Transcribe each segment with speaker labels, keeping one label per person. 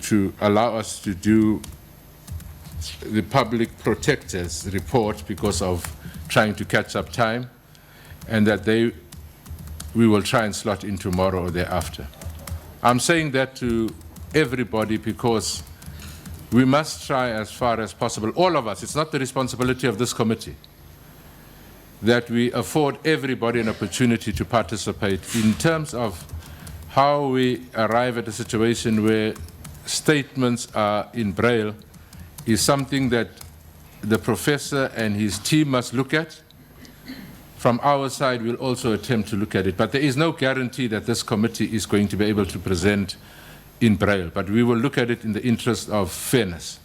Speaker 1: to allow us to do the public protector's report because of trying to catch up time, and that we will try and slot in tomorrow or thereafter. I'm saying that to everybody because we must try as far as possible, all of us, it's not the responsibility of this committee, that we afford everybody an opportunity to participate in terms of how we arrive at a situation where statements are in Braille is something that the professor and his team must look at. From our side, we'll also attempt to look at it, but there is no guarantee that this committee is going to be able to present in Braille, but we will look at it in the interest of fairness.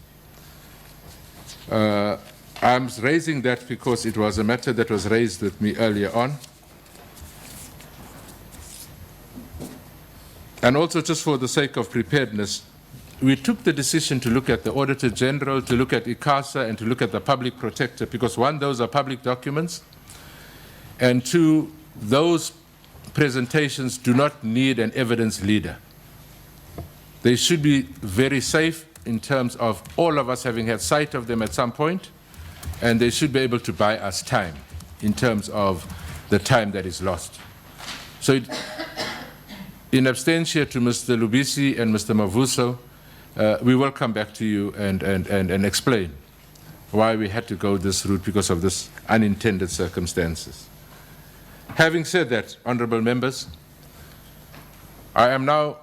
Speaker 1: I'm raising that because it was a matter that was raised with me earlier on. And also, just for the sake of preparedness, we took the decision to look at the Auditor General, to look at EASA, and to look at the Public Protector, because one, those are public documents, and two, those presentations do not need an evidence leader. They should be very safe in terms of all of us having had sight of them at some point, and they should be able to buy us time in terms of the time that is lost. So in absentia to Mr. Lubisi and Mr. Mavuso, we will come back to you and explain why we had to go this route because of this unintended circumstances. Having said that, honorable members, I am now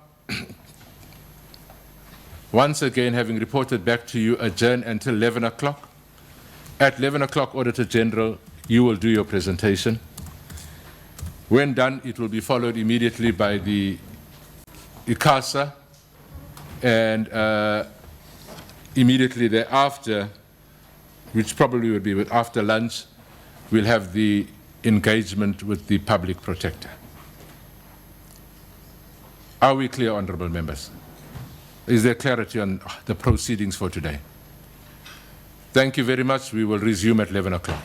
Speaker 1: once again having reported back to you adjourned until 11 o'clock. At 11 o'clock, Auditor General, you will do your presentation. When done, it will be followed immediately by the EASA, and immediately thereafter, which probably will be after lunch, we'll have the engagement with the Public Protector. Are we clear, honorable members? Is there clarity on the proceedings for today? Thank you very much. We will resume at 11 o'clock.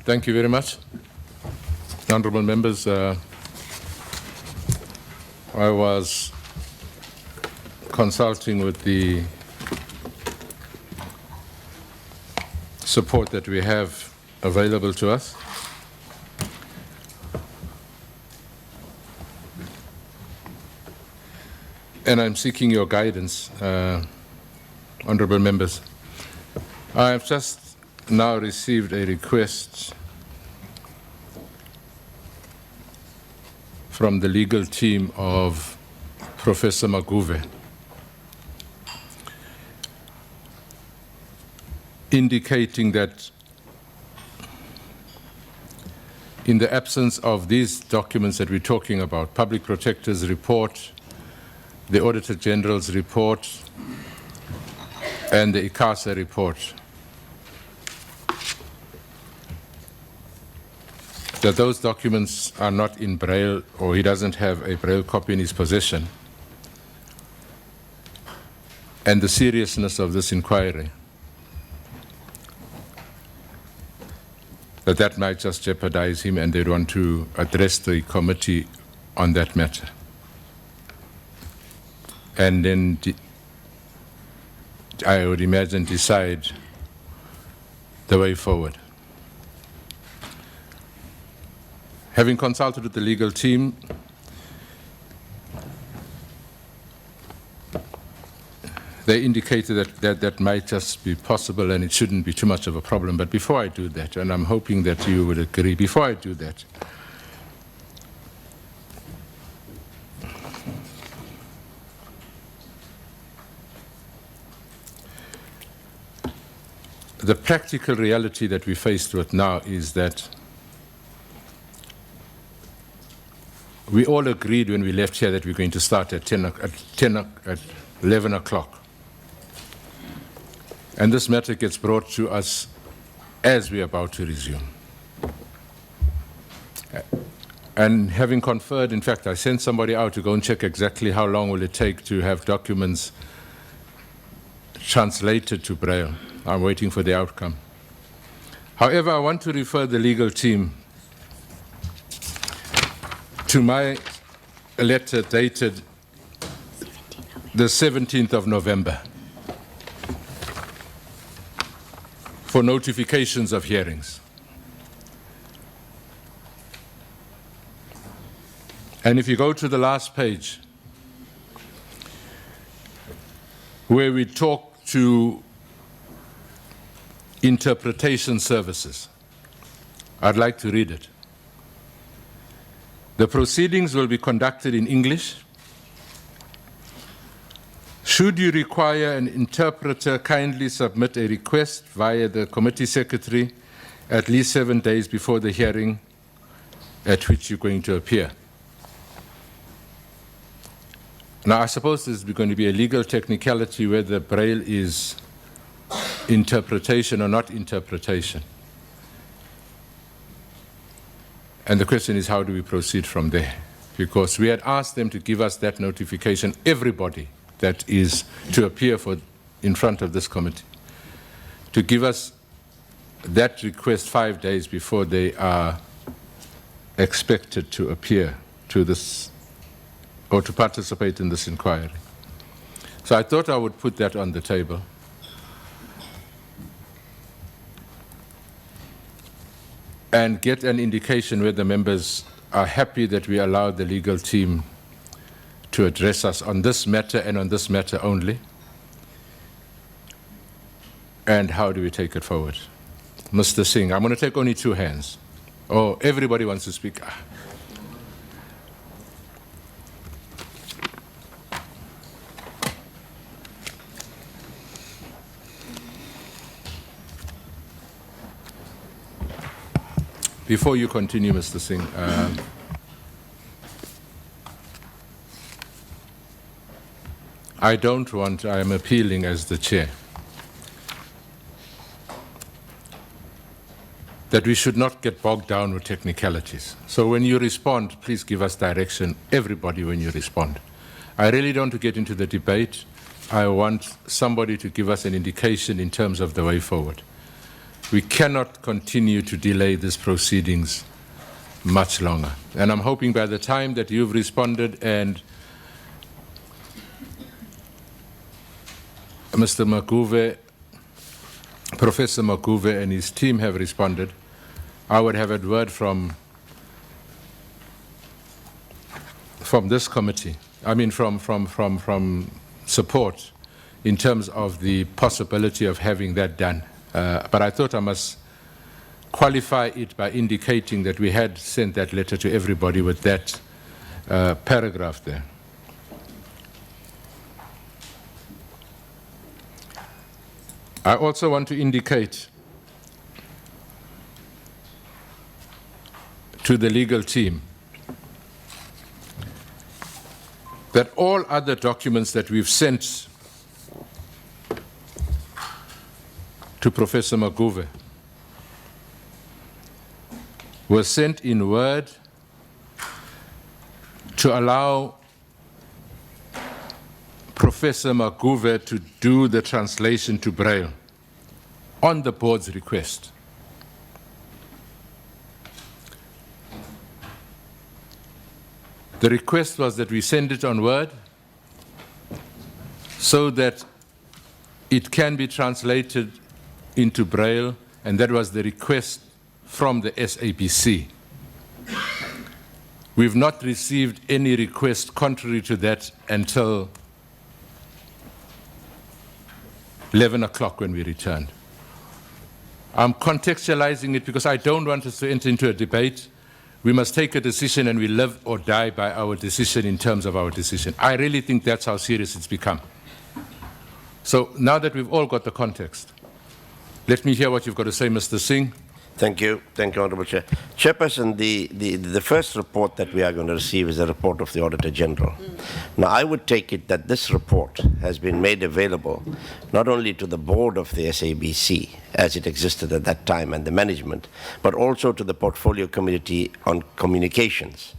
Speaker 1: Thank you very much. Honourable members, I was consulting with the support that we have available to us. And I'm seeking your guidance, honourable members. I have just now received a request from the legal team of Professor Maguvhe, indicating that in the absence of these documents that we're talking about, Public Protector's report, the Auditor General's report, and the EASA report, that those documents are not in Braille, or he doesn't have a Braille copy in his possession, and the seriousness of this inquiry, that might just jeopardize him, and they'd want to address the committee on that matter. And then I would imagine decide the way forward. Having consulted with the legal team, they indicated that might just be possible and it shouldn't be too much of a problem. But before I do that, and I'm hoping that you would agree, before I do that, the practical reality that we're faced with now is that we all agreed when we left here that we're going to start at 11 o'clock. And this matter gets brought to us as we're about to resume. And having conferred, in fact, I sent somebody out to go and check exactly how long will it take to have documents translated to Braille. I'm waiting for the outcome. However, I want to refer the legal team to my letter dated the 17th of November for notifications of hearings. And if you go to the last page, where we talk to interpretation services, I'd like to read it. The proceedings will be conducted in English. Should you require an interpreter, kindly submit a request via the committee secretary at least 7 days before the hearing at which you're going to appear. Now, I suppose this is going to be a legal technicality whether Braille is interpretation or not interpretation. And the question is, how do we proceed from there? Because we had asked them to give us that notification, everybody that is to appear in front of this committee, to give us that request 5 days before they are expected to appear to this or to participate in this inquiry. So I thought I would put that on the table. And get an indication whether members are happy that we allow the legal team to address us on this matter and on this matter only. And how do we take it forward? Mr. Singh, I'm going to take only 2 hands. Oh, everybody wants to speak. Before you continue, Mr. Singh, I am appealing as the chair, that we should not get bogged down with technicalities. So when you respond, please give us direction, everybody, when you respond. I really don't want to get into the debate. I want somebody to give us an indication in terms of the way forward. we cannot continue to delay these proceedings much longer. And I'm hoping by the time that you've responded and Mr. Maguvhe, Professor Maguvhe and his team have responded, I would have a word from this committee, I mean from support in terms of the possibility of having that done. But I thought I must qualify it by indicating that we had sent that letter to everybody with that paragraph there. I also want to indicate to the legal team that all other documents that we've sent to Professor Maguvhe were sent in Word to allow Professor Maguvhe to do the translation to Braille on the board's request. The request was that we send it on Word so that it can be translated into Braille, and that was the request from the SABC. We've not received any request contrary to that until 11 o'clock when we returned. I'm contextualizing it because I don't want us to enter into a debate. We must take a decision and we live or die by our decision in terms of our decision. I really think that's how serious it's become. So now that we've all got the context, let me hear what you've got to say, Mr. Singh.
Speaker 2: Thank you, Honourable Chair. Chairperson, the first report that we are going to receive is a report of the Auditor General. Now, I would take it that this report has been made available not only to the board of the SABC, as it existed at that time, and the management, but also to the Portfolio Committee on Communications.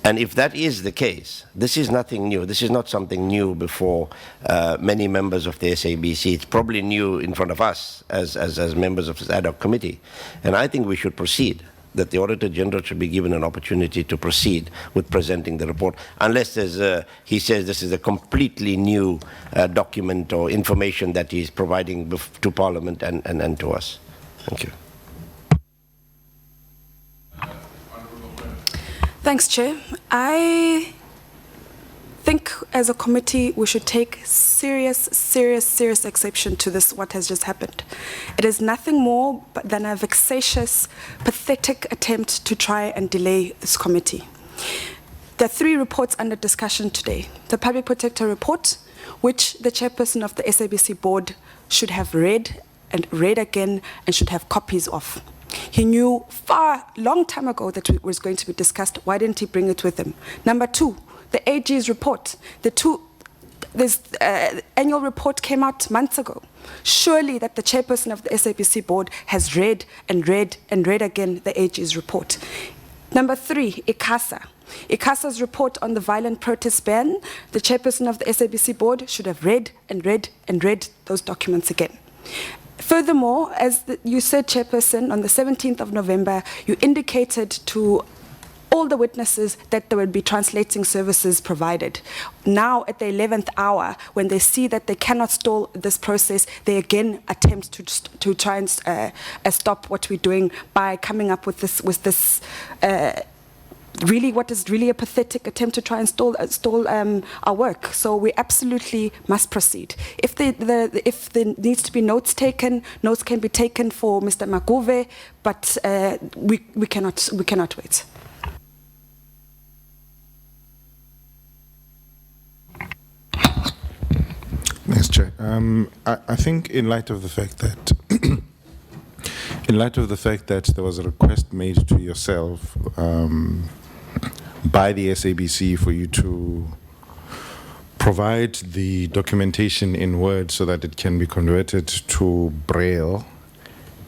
Speaker 2: And if that is the case, this is nothing new. This is not something new before many members of the SABC. It's probably new in front of us as members of this ad hoc committee. And I think we should proceed, that the Auditor General should be given an opportunity to proceed with presenting the report, unless there's he says this is a completely new document or information that he's providing to Parliament and to us. Thank you.
Speaker 3: Thanks, Chair. I think as a committee we should take serious exception to this, what has just happened. It is nothing more than a vexatious, pathetic attempt to try and delay this committee. There are 3 reports under discussion today. The Public Protector report, which the chairperson of the SABC board should have read and read again and should have copies of. He knew long time ago that it was going to be discussed. Why didn't he bring it with him? Number 2, the AG's report. This annual report came out months ago. Surely that the chairperson of the SABC board has read and read and read again the AG's report. Number 3, EASA. EASA's report on the violent protest ban. The chairperson of the SABC board should have read and read and read those documents again. Furthermore, as you said, Chairperson, on the 17th of November, you indicated to all the witnesses that there would be translating services provided. Now, at the 11th hour, when they see that they cannot stall this process, they again attempt to try and stop what we're doing by coming up with this really what is really a pathetic attempt to try and stall our work. So we absolutely must proceed. If there needs to be notes taken, notes can be taken for Mr. Maguvhe, but we cannot wait.
Speaker 4: Thanks, Chair. I think in light of the fact that there was a request made to yourself by the SABC for you to provide the documentation in Word so that it can be converted to Braille,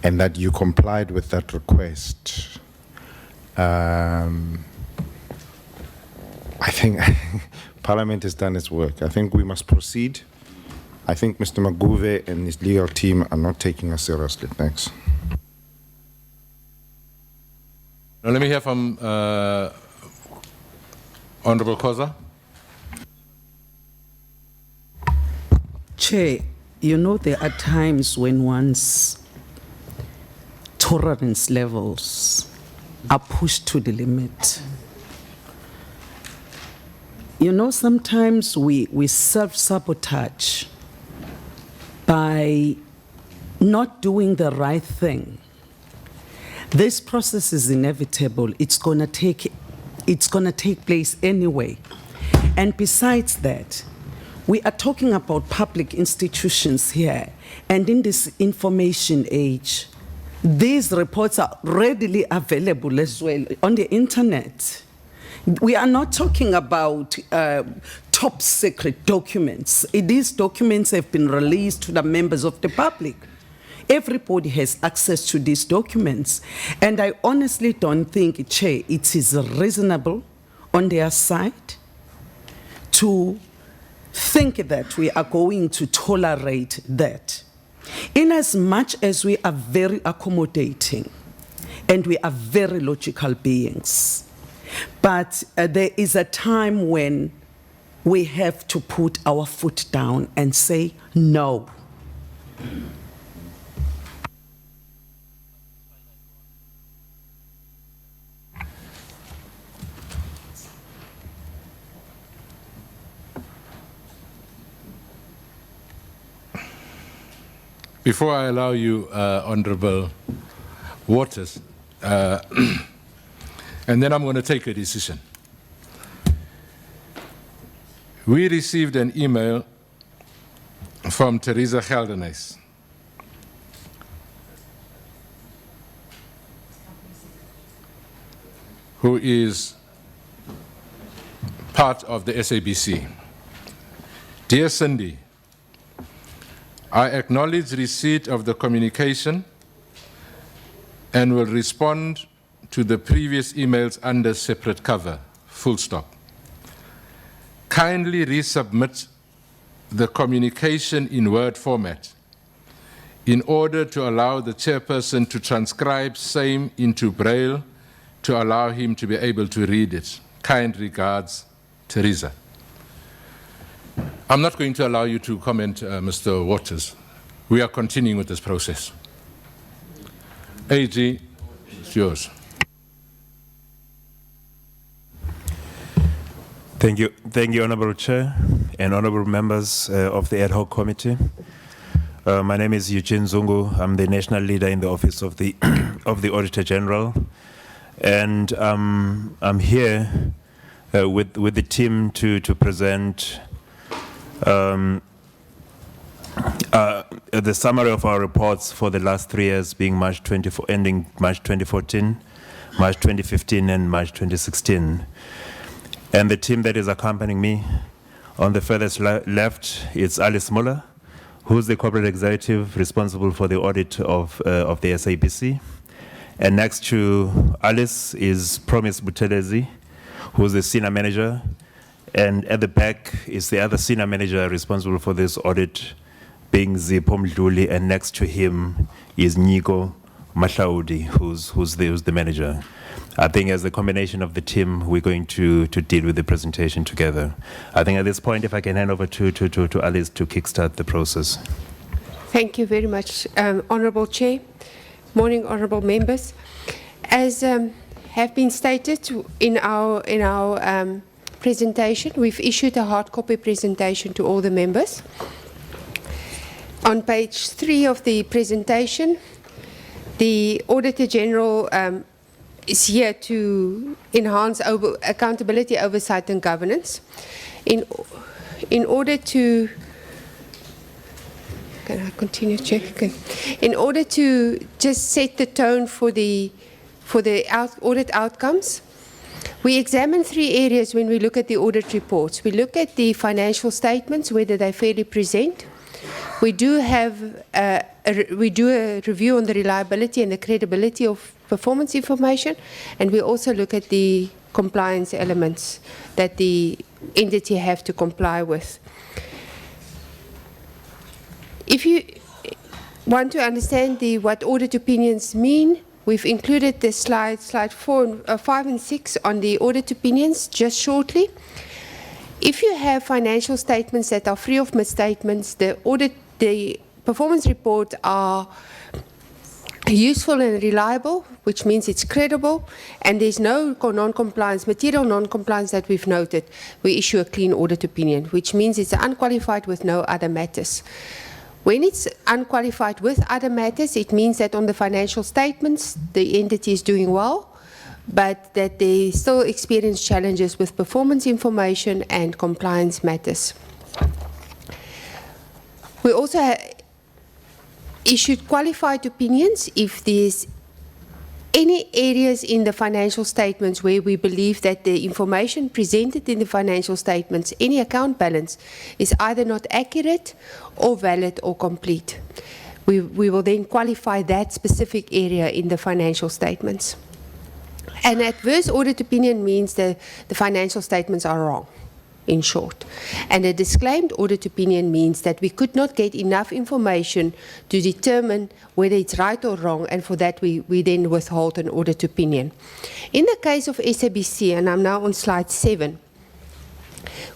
Speaker 4: and that you complied with that request, I think Parliament has done its work. I think we must proceed. I think Mr. Maguvhe and his legal team are not taking us seriously. Thanks.
Speaker 1: Now let me hear from Honorable Khoza.
Speaker 5: Chair, you know there are times when one's tolerance levels are pushed to the limit. You know, sometimes we self-sabotage by not doing the right thing. This process is inevitable. It's gonna take place anyway. And besides that, we are talking about public institutions here, and in this information age, these reports are readily available as well on the internet. We are not talking about top secret documents. These documents have been released to the members of the public. Everybody has access to these documents. And I honestly don't think, Chair, it is reasonable on their side to think that we are going to tolerate that. In as much as we are very accommodating and we are very logical beings, but there is a time when we have to put our foot down and say no.
Speaker 1: Before I allow you, Honorable Waters, and then I'm going to take a decision. We received an email from Teresa Geldenhuys, who is part of the SABC. Dear Cindy, I acknowledge receipt of the communication and will respond to the previous emails under separate cover, full stop. Kindly resubmit the communication in Word format in order to allow the chairperson to transcribe same into Braille to allow him to be able to read it. Kind regards, Teresa. I'm not going to allow you to comment, Mr. Waters. We are continuing with this process. AG, it's yours.
Speaker 6: Thank you, Honourable Chair and Honourable members of the Ad Hoc Committee. My name is Eugene Zungu. I'm the National Leader in the Office of the Auditor General, and I'm here with the team to present the summary of our reports for the last 3 years, being ending March 2014, March 2015, and March 2016. And the team that is accompanying me on the furthest left is Alice Muller, who's the corporate executive responsible for the audit of the SABC. And next to Alice is Promise Buthelezi, who's the senior manager. And at the back is the other senior manager responsible for this audit, being Zipho Mdluli, and next to him is Nico Mahlaudi, who's the manager. I think as a combination of the team, we're going to deal with the presentation together. I think at this point, if I can hand over to Alice to kickstart the process.
Speaker 7: Thank you very much, Honourable Chair. Morning, Honourable members. As have been stated in our presentation, we've issued a hard copy presentation to all the members. On page 3 of the presentation, the Auditor General is here to enhance accountability, oversight and governance. In order to, can I continue, Chair? Okay. In order to just set the tone for the audit outcomes, we examine 3 areas when we look at the audit reports. We look at the financial statements, whether they fairly present. We do a review on the reliability and the credibility of performance information, and we also look at the compliance elements that the entity have to comply with. If you want to understand what audit opinions mean, we've included the slide 5 and 6 on the audit opinions just shortly. If you have financial statements that are free of misstatements, the performance reports are useful and reliable, which means it's credible, and there's no non-compliance, material non-compliance that we've noted, we issue a clean audit opinion, which means it's unqualified with no other matters. When it's unqualified with other matters, it means that on the financial statements, the entity is doing well, but that they still experience challenges with performance information and compliance matters. We also issued qualified opinions if there's any areas in the financial statements where we believe that the information presented in the financial statements, any account balance, is either not accurate or valid or complete. We will then qualify that specific area in the financial statements. An adverse audit opinion means that the financial statements are wrong, in short. And a disclaimed audit opinion means that we could not get enough information to determine whether it's right or wrong, and for that we then withhold an audit opinion. In the case of SABC, and I'm now on slide 7,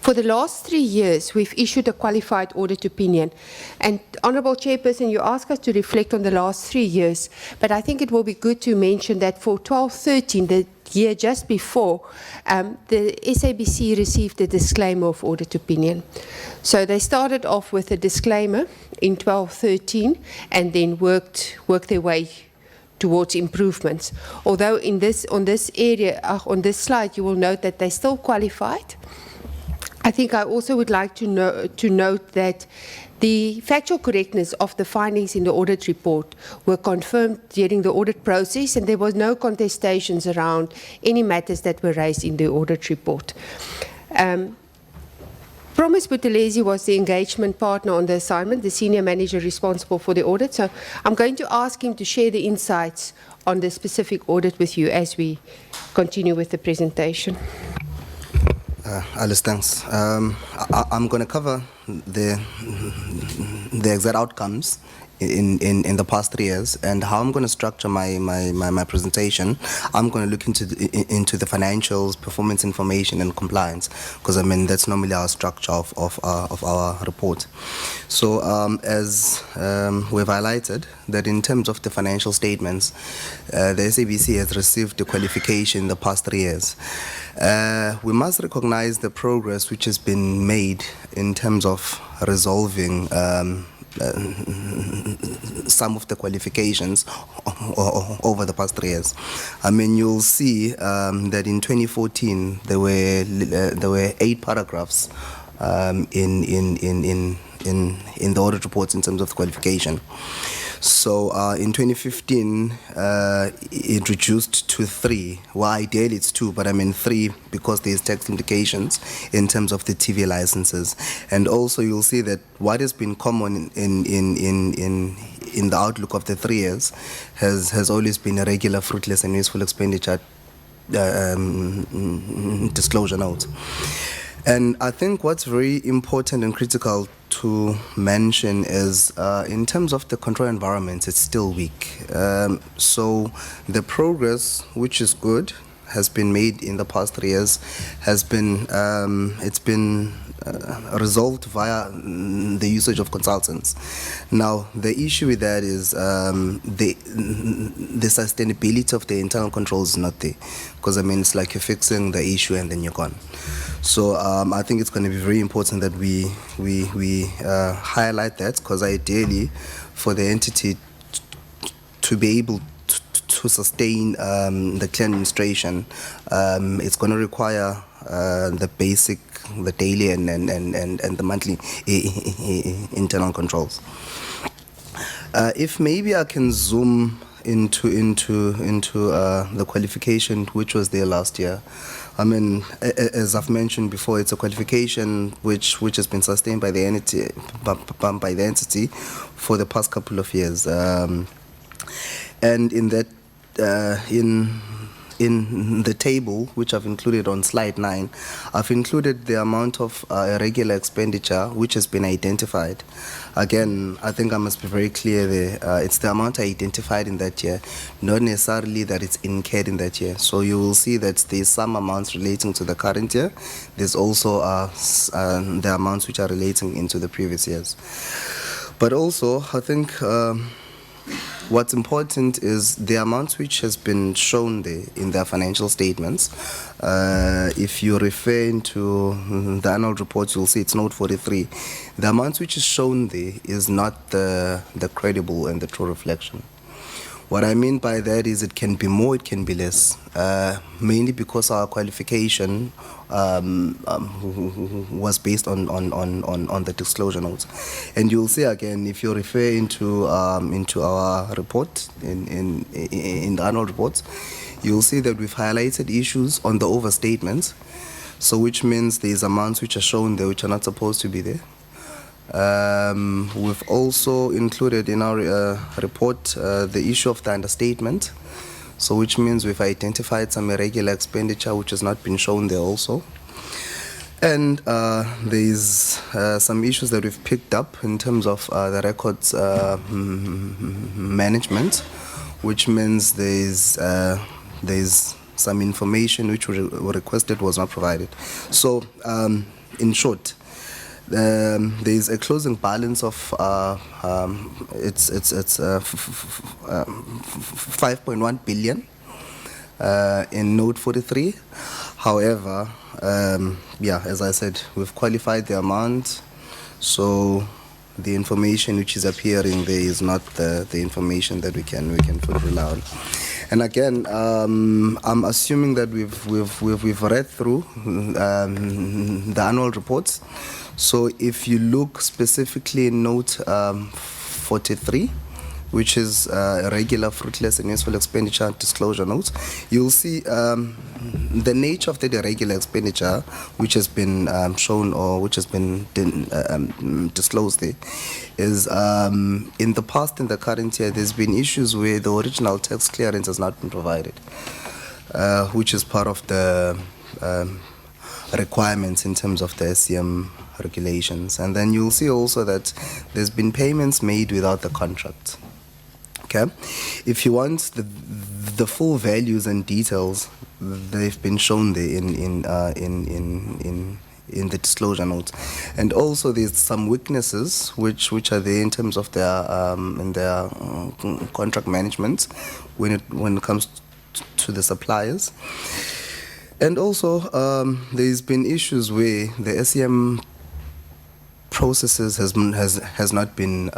Speaker 7: for the last 3 years, we've issued a qualified audit opinion. And Honourable Chairperson, you asked us to reflect on the last 3 years, but I think it will be good to mention that for 12-13, the year just before, the SABC received a disclaimer of audit opinion. So they started off with a disclaimer in 12-13 and then worked their way towards improvements. Although on this slide, you will note that they still qualified. I think I also would like to note that the factual correctness of the findings in the audit report were confirmed during the audit process, and there was no contestations around any matters that were raised in the audit report. Promise Buthelezi was the engagement partner on the assignment, the senior manager responsible for the audit. So I'm going to ask him to share the insights on the specific audit with you as we continue with the presentation.
Speaker 8: Alice, thanks. I'm going to cover the exact outcomes in the past 3 years, and how I'm going to structure my presentation. I'm going to look into the financials, performance information, and compliance, because I mean that's normally our structure of our report. So as we've highlighted that in terms of the financial statements, the SABC has received the qualification in the past 3 years. We must recognize the progress which has been made in terms of resolving some of the qualifications over the past 3 years. I mean, you'll see that in 2014 there were 8 paragraphs in the audit reports in terms of the qualification. So in 2015, it reduced to 3. Well, ideally it's 2, but I mean 3 because there's tax implications in terms of the TV licenses. And also you'll see that what has been common in the outlook of the 3 years has always been a regular, fruitless and useful expenditure disclosure note. And I think what's very important and critical to mention is in terms of the control environment, it's still weak. So the progress, which is good, has been made in the past 3 years, has been resolved via the usage of consultants. Now, the issue with that is the sustainability of the internal controls is not there, because I mean it's like you're fixing the issue and then you're gone. So I think it's going to be very important that we highlight that, because ideally for the entity to be able to sustain the clear administration, it's going to require the basic, the daily and the monthly internal controls. If maybe I can zoom into the qualification which was there last year. I mean, as I've mentioned before, it's a qualification which has been sustained by the entity for the past couple of years, and in that in the table, which I've included on slide 9, I've included the amount of irregular expenditure which has been identified. Again, I think I must be very clear there. It's the amount identified in that year, not necessarily that it's incurred in that year. So you will see that there's some amounts relating to the current year. There's also the amounts which are relating into the previous years. But also, I think what's important is the amounts which has been shown there in their financial statements. If you refer into the annual report, you'll see it's note 43. The amounts which is shown there is not the credible and the true reflection. What I mean by that is it can be more, it can be less, mainly because our qualification was based on the disclosure notes. And you'll see again, if you refer into our report, in the annual reports, you'll see that we've highlighted issues on the overstatements, so which means there's amounts which are shown there which are not supposed to be there. We've also included in our report the issue of the understatement, so which means we've identified some irregular expenditure which has not been shown there also. And there's some issues that we've picked up in terms of the records management, which means there's some information which we requested was not provided. So in short, there is a closing balance of 5.1 billion in note 43. However, as I said, we've qualified the amount, so the information which is appearing there is not the information that we can fully rely on. And again, I'm assuming that we've read through the annual reports. So if you look specifically in note 43, which is regular, fruitless, and useful expenditure disclosure notes, you'll see the nature of the irregular expenditure which has been shown or which has been disclosed there is in the past, in the current year, there's been issues where the original tax clearance has not been provided, which is part of the requirements in terms of the SCM regulations. And then you'll see also that there's been payments made without the contract. Okay, if you want the full values and details, they've been shown there in the disclosure notes. And also there's some weaknesses which are there in terms of their contract management when it comes to the suppliers. And also there's been issues where the SCM processes has not been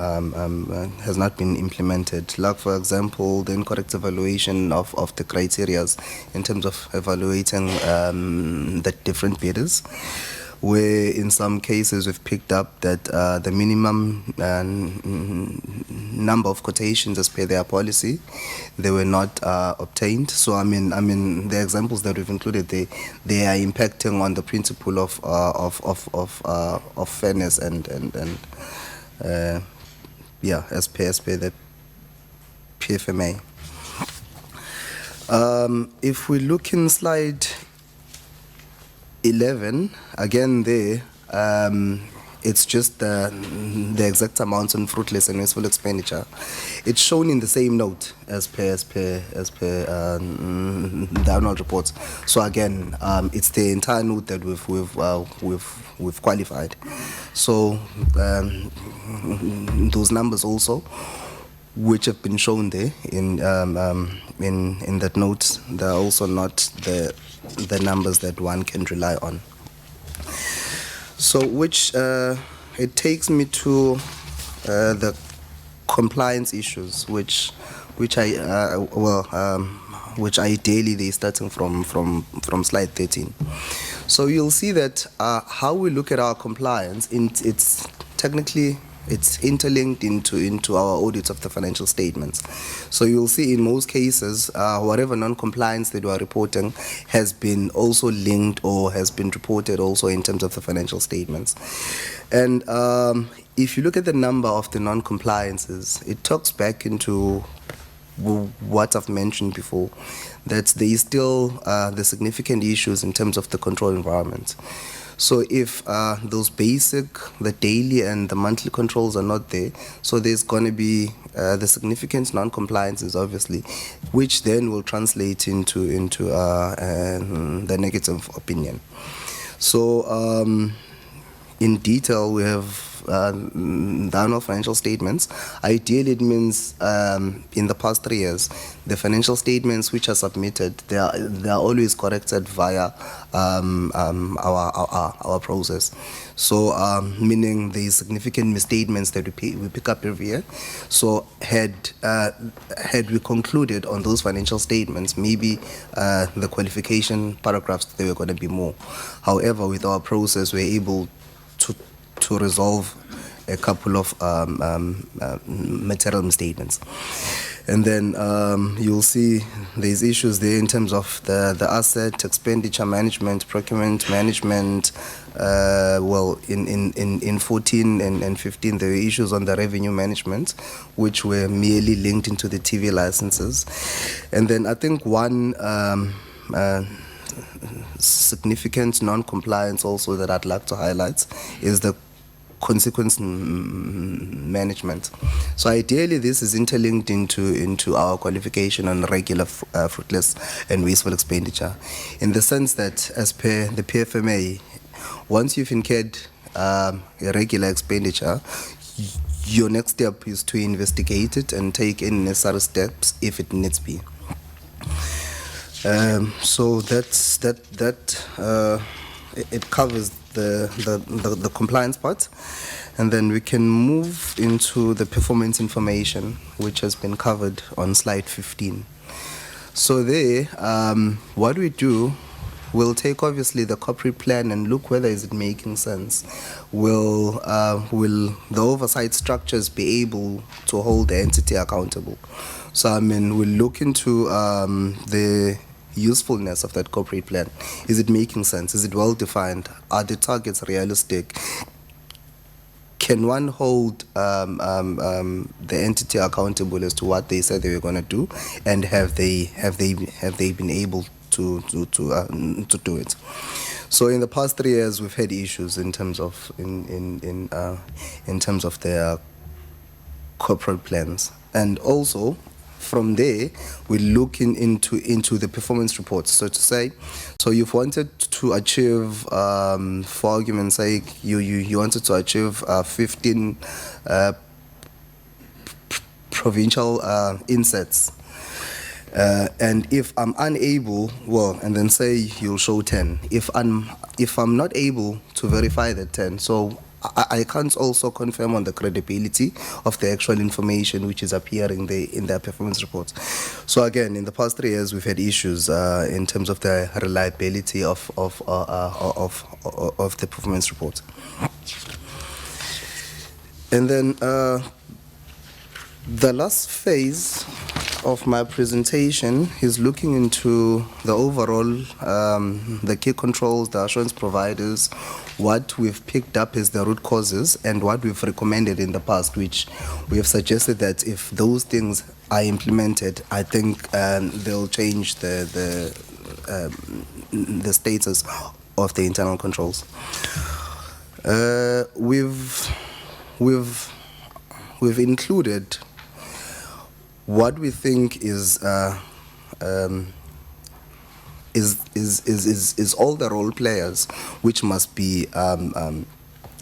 Speaker 8: implemented. Like, for example, the incorrect evaluation of the criteria in terms of evaluating the different bidders, where in some cases we've picked up that the minimum number of quotations as per their policy, they were not obtained. So I mean the examples that we've included, they are impacting on the principle of fairness and as per the PFMA. If we look in slide 11, again there, it's just the exact amounts on fruitless and wasteful expenditure. It's shown in the same note as per the annual reports. So again, it's the entire note that we've qualified. So those numbers also, which have been shown there in that note, they're also not the numbers that one can rely on. So which it takes me to the compliance issues, which ideally they're starting from slide 13. So you'll see that how we look at our compliance, it's technically it's interlinked into our audits of the financial statements. So you'll see in most cases, whatever non-compliance that we are reporting has been also linked or has been reported also in terms of the financial statements. And if you look at the number of the non-compliances, it talks back into what I've mentioned before, that there is still the significant issues in terms of the control environment. So if those basic, the daily and the monthly controls are not there, so there's going to be the significant non-compliances, obviously, which then will translate into the negative opinion. So in detail, we have the annual financial statements. Ideally, it means in the past 3 years, the financial statements which are submitted, they are always corrected via our process. So meaning the significant misstatements that we pick up every year. So had we concluded on those financial statements, maybe the qualification paragraphs, they were going to be more. However, with our process, we're able to resolve a couple of material misstatements. And then you'll see there's issues there in terms of the asset, expenditure management, procurement management. Well, in 14 and 15, there were issues on the revenue management, which were merely linked into the TV licenses. And then I think one significant non-compliance also that I'd like to highlight is the consequence management. So ideally, this is interlinked into our qualification on regular fruitless and wasteful expenditure, in the sense that, as per the PFMA, once you've incurred irregular expenditure, your next step is to investigate it and take any necessary steps if it needs be. So it covers the compliance part, and then we can move into the performance information, which has been covered on slide 15. So there, what we do, we'll take obviously the corporate plan and look whether is it making sense. Will the oversight structures be able to hold the entity accountable? So I mean, we'll look into the usefulness of that corporate plan. Is it making sense? Is it well defined? Are the targets realistic? Can one hold the entity accountable as to what they said they were going to do, and have they been able to do it? So in the past 3 years, we've had issues in terms of in terms of their corporate plans, and also from there, we're looking into the performance reports, so to say. So you've wanted to achieve, for argument's sake, you wanted to achieve 15 provincial insets. And if I'm unable, well, and then say you'll show 10. If I'm not able to verify that 10, so I can't also confirm on the credibility of the actual information which is appearing there in their performance reports. So again, in the past 3 years, we've had issues in terms of the reliability of the performance reports. And then the last phase of my presentation is looking into the overall, the key controls, the assurance providers, what we've picked up as the root causes, and what we've recommended in the past, which we have suggested that if those things are implemented, I think they'll change the status of the internal controls. We've included what we think is all the role players which must be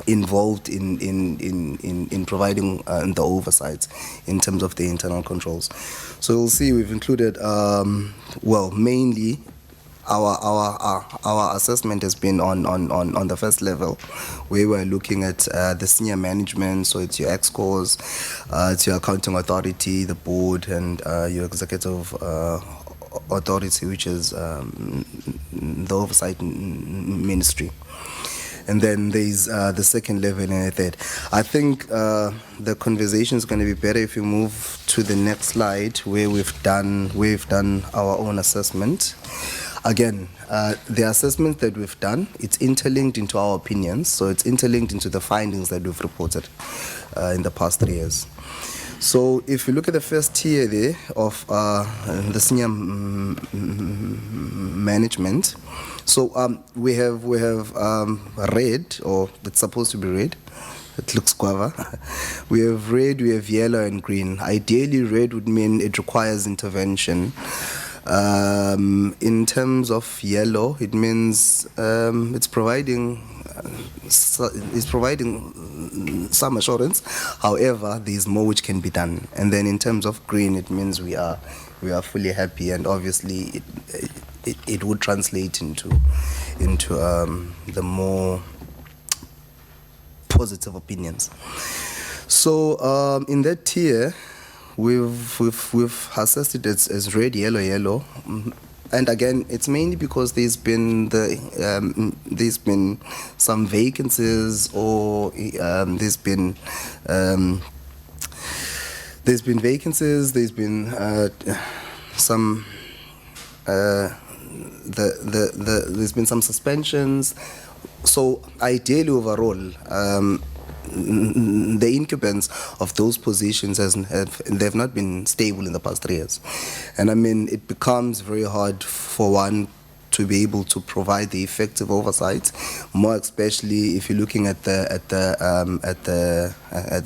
Speaker 8: involved in providing the oversight in terms of the internal controls. So you'll see we've included, well, mainly our assessment has been on the first level, where we're looking at the senior management, so it's your EXCOs, it's your accounting authority, the board, and your executive authority, which is the oversight ministry. And then there's the second level and the third. I think the conversation is going to be better if we move to the next slide, where we've done our own assessment. Again, the assessment that we've done, it's interlinked into our opinions, so it's interlinked into the findings that we've reported in the past 3 years. So if you look at the first tier there of the senior management, so we have red, or it's supposed to be red. It looks guava. We have red, we have yellow and green. Ideally, red would mean it requires intervention. In terms of yellow, it means it's providing some assurance. However, there is more which can be done. And then in terms of green, it means we are fully happy, and obviously it would translate into the more positive opinions. So in that tier, we've assessed it as red, yellow, yellow. And again, it's mainly because there's been some vacancies, or there's been vacancies. There's been some there's been some suspensions. So ideally, overall, the incumbents of those positions they've not been stable in the past 3 years, and I mean it becomes very hard for one to be able to provide the effective oversight, more especially if you're looking at the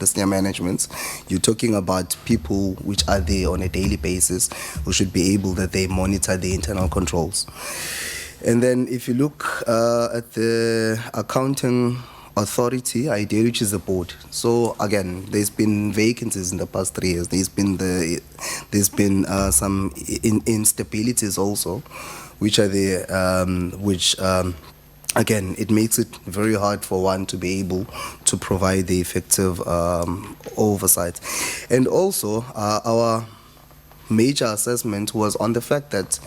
Speaker 8: senior management. You're talking about people which are there on a daily basis, who should be able that they monitor the internal controls. And then if you look at the accounting authority, ideally, which is the board. So again, there's been vacancies in the past 3 years. There's been some instabilities also, which are there, again, it makes it very hard for one to be able to provide the effective oversight. And also, our major assessment was on the fact that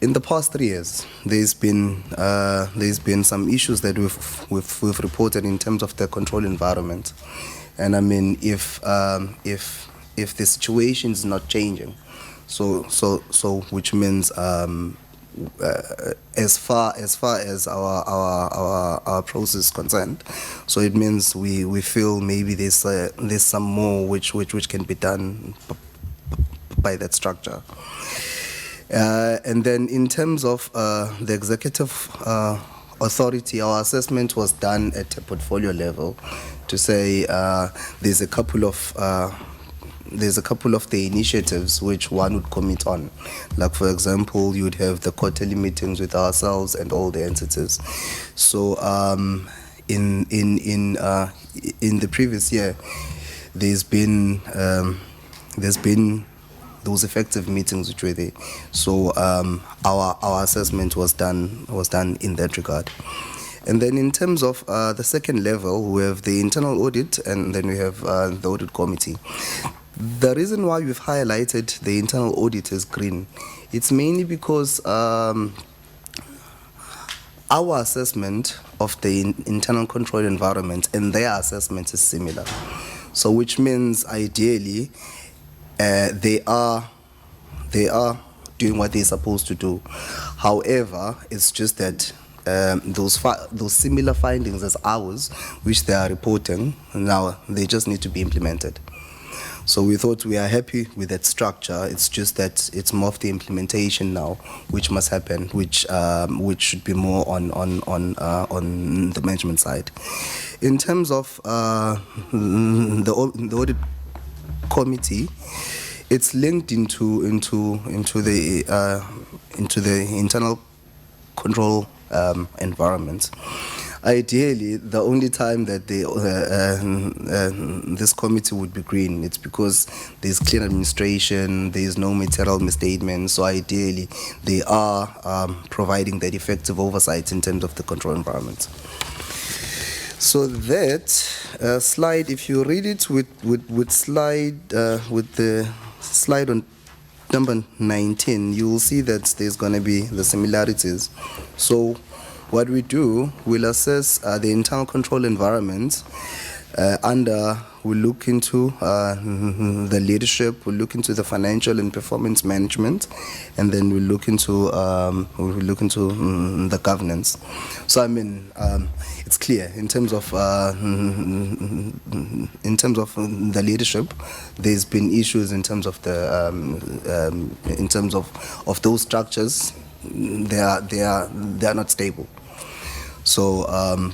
Speaker 8: in the past 3 years, there's been some issues that we've reported in terms of the control environment, and I mean if the situation is not changing, so which means as far as our process is concerned, so it means we feel maybe there's some more which can be done by that structure. And then in terms of the executive authority, our assessment was done at a portfolio level to say there's a couple of the initiatives which one would commit on. Like, for example, you would have the quarterly meetings with ourselves and all the entities. So in the previous year, there's been those effective meetings which were there. So our assessment was done in that regard. And then in terms of the second level, we have the internal audit, and then we have the audit committee. The reason why we've highlighted the internal audit as green, it's mainly because our assessment of the internal control environment and their assessment is similar. So which means ideally they are doing what they're supposed to do. However, it's just that those similar findings as ours, which they are reporting now, they just need to be implemented. So we thought we are happy with that structure. It's just that it's more of the implementation now, which must happen, which should be more on the management side. In terms of the audit committee, it's linked into the internal control environment. Ideally, the only time that this committee would be green, it's because there's clean administration, there's no material misstatement. So ideally, they are providing that effective oversight in terms of the control environment. So that slide, if you read it with the slide on number 19, you will see that there's going to be the similarities. So what we do, we'll assess the internal control environment under we look into the leadership, we look into the financial and performance management, and then we look into the governance. So I mean, it's clear in terms of the leadership, there's been issues in terms of the in terms of those structures. They are not stable. So,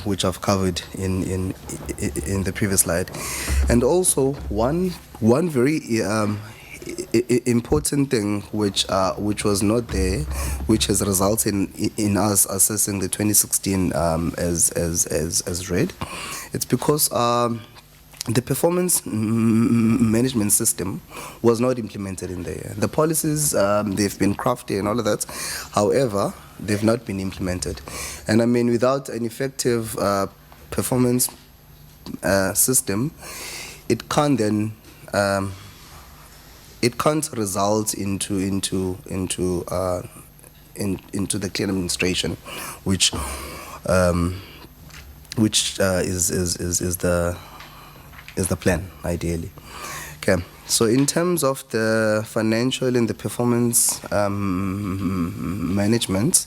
Speaker 8: which I've covered in the previous slide, and also one very important thing which was not there, which has resulted in us assessing the 2016 as red. It's because the performance management system was not implemented in there. The policies, they've been crafted and all of that. However, they've not been implemented. And I mean, without an effective performance system, it can't then it can't result into the clean administration, which is the plan, ideally. Okay, so in terms of the financial and the performance management,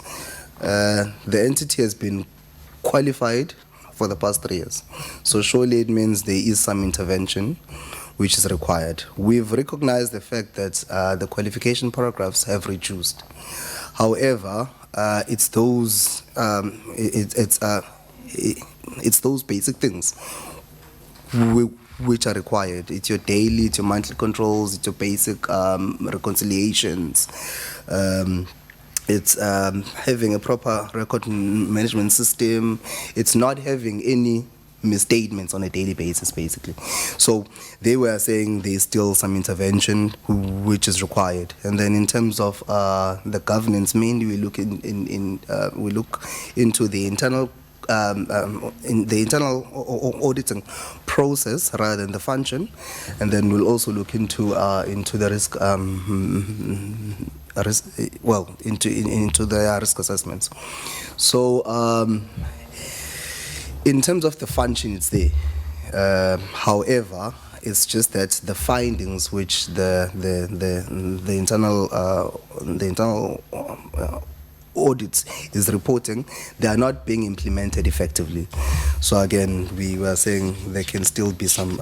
Speaker 8: the entity has been qualified for the past 3 years. So surely it means there is some intervention which is required. We've recognized the fact that the qualification paragraphs have reduced. However, it's those basic things which are required. It's your daily, it's your monthly controls, it's your basic reconciliations. It's having a proper record management system. It's not having any misstatements on a daily basis, basically. So they were saying there's still some intervention which is required. And then in terms of the governance, mainly we look we look into the internal auditing process rather than the function, and then we'll also look into the risk, into the risk assessments. So in terms of the function, it's there. However, it's just that the findings which the internal audits is reporting, they are not being implemented effectively. So again, we were saying there can still be some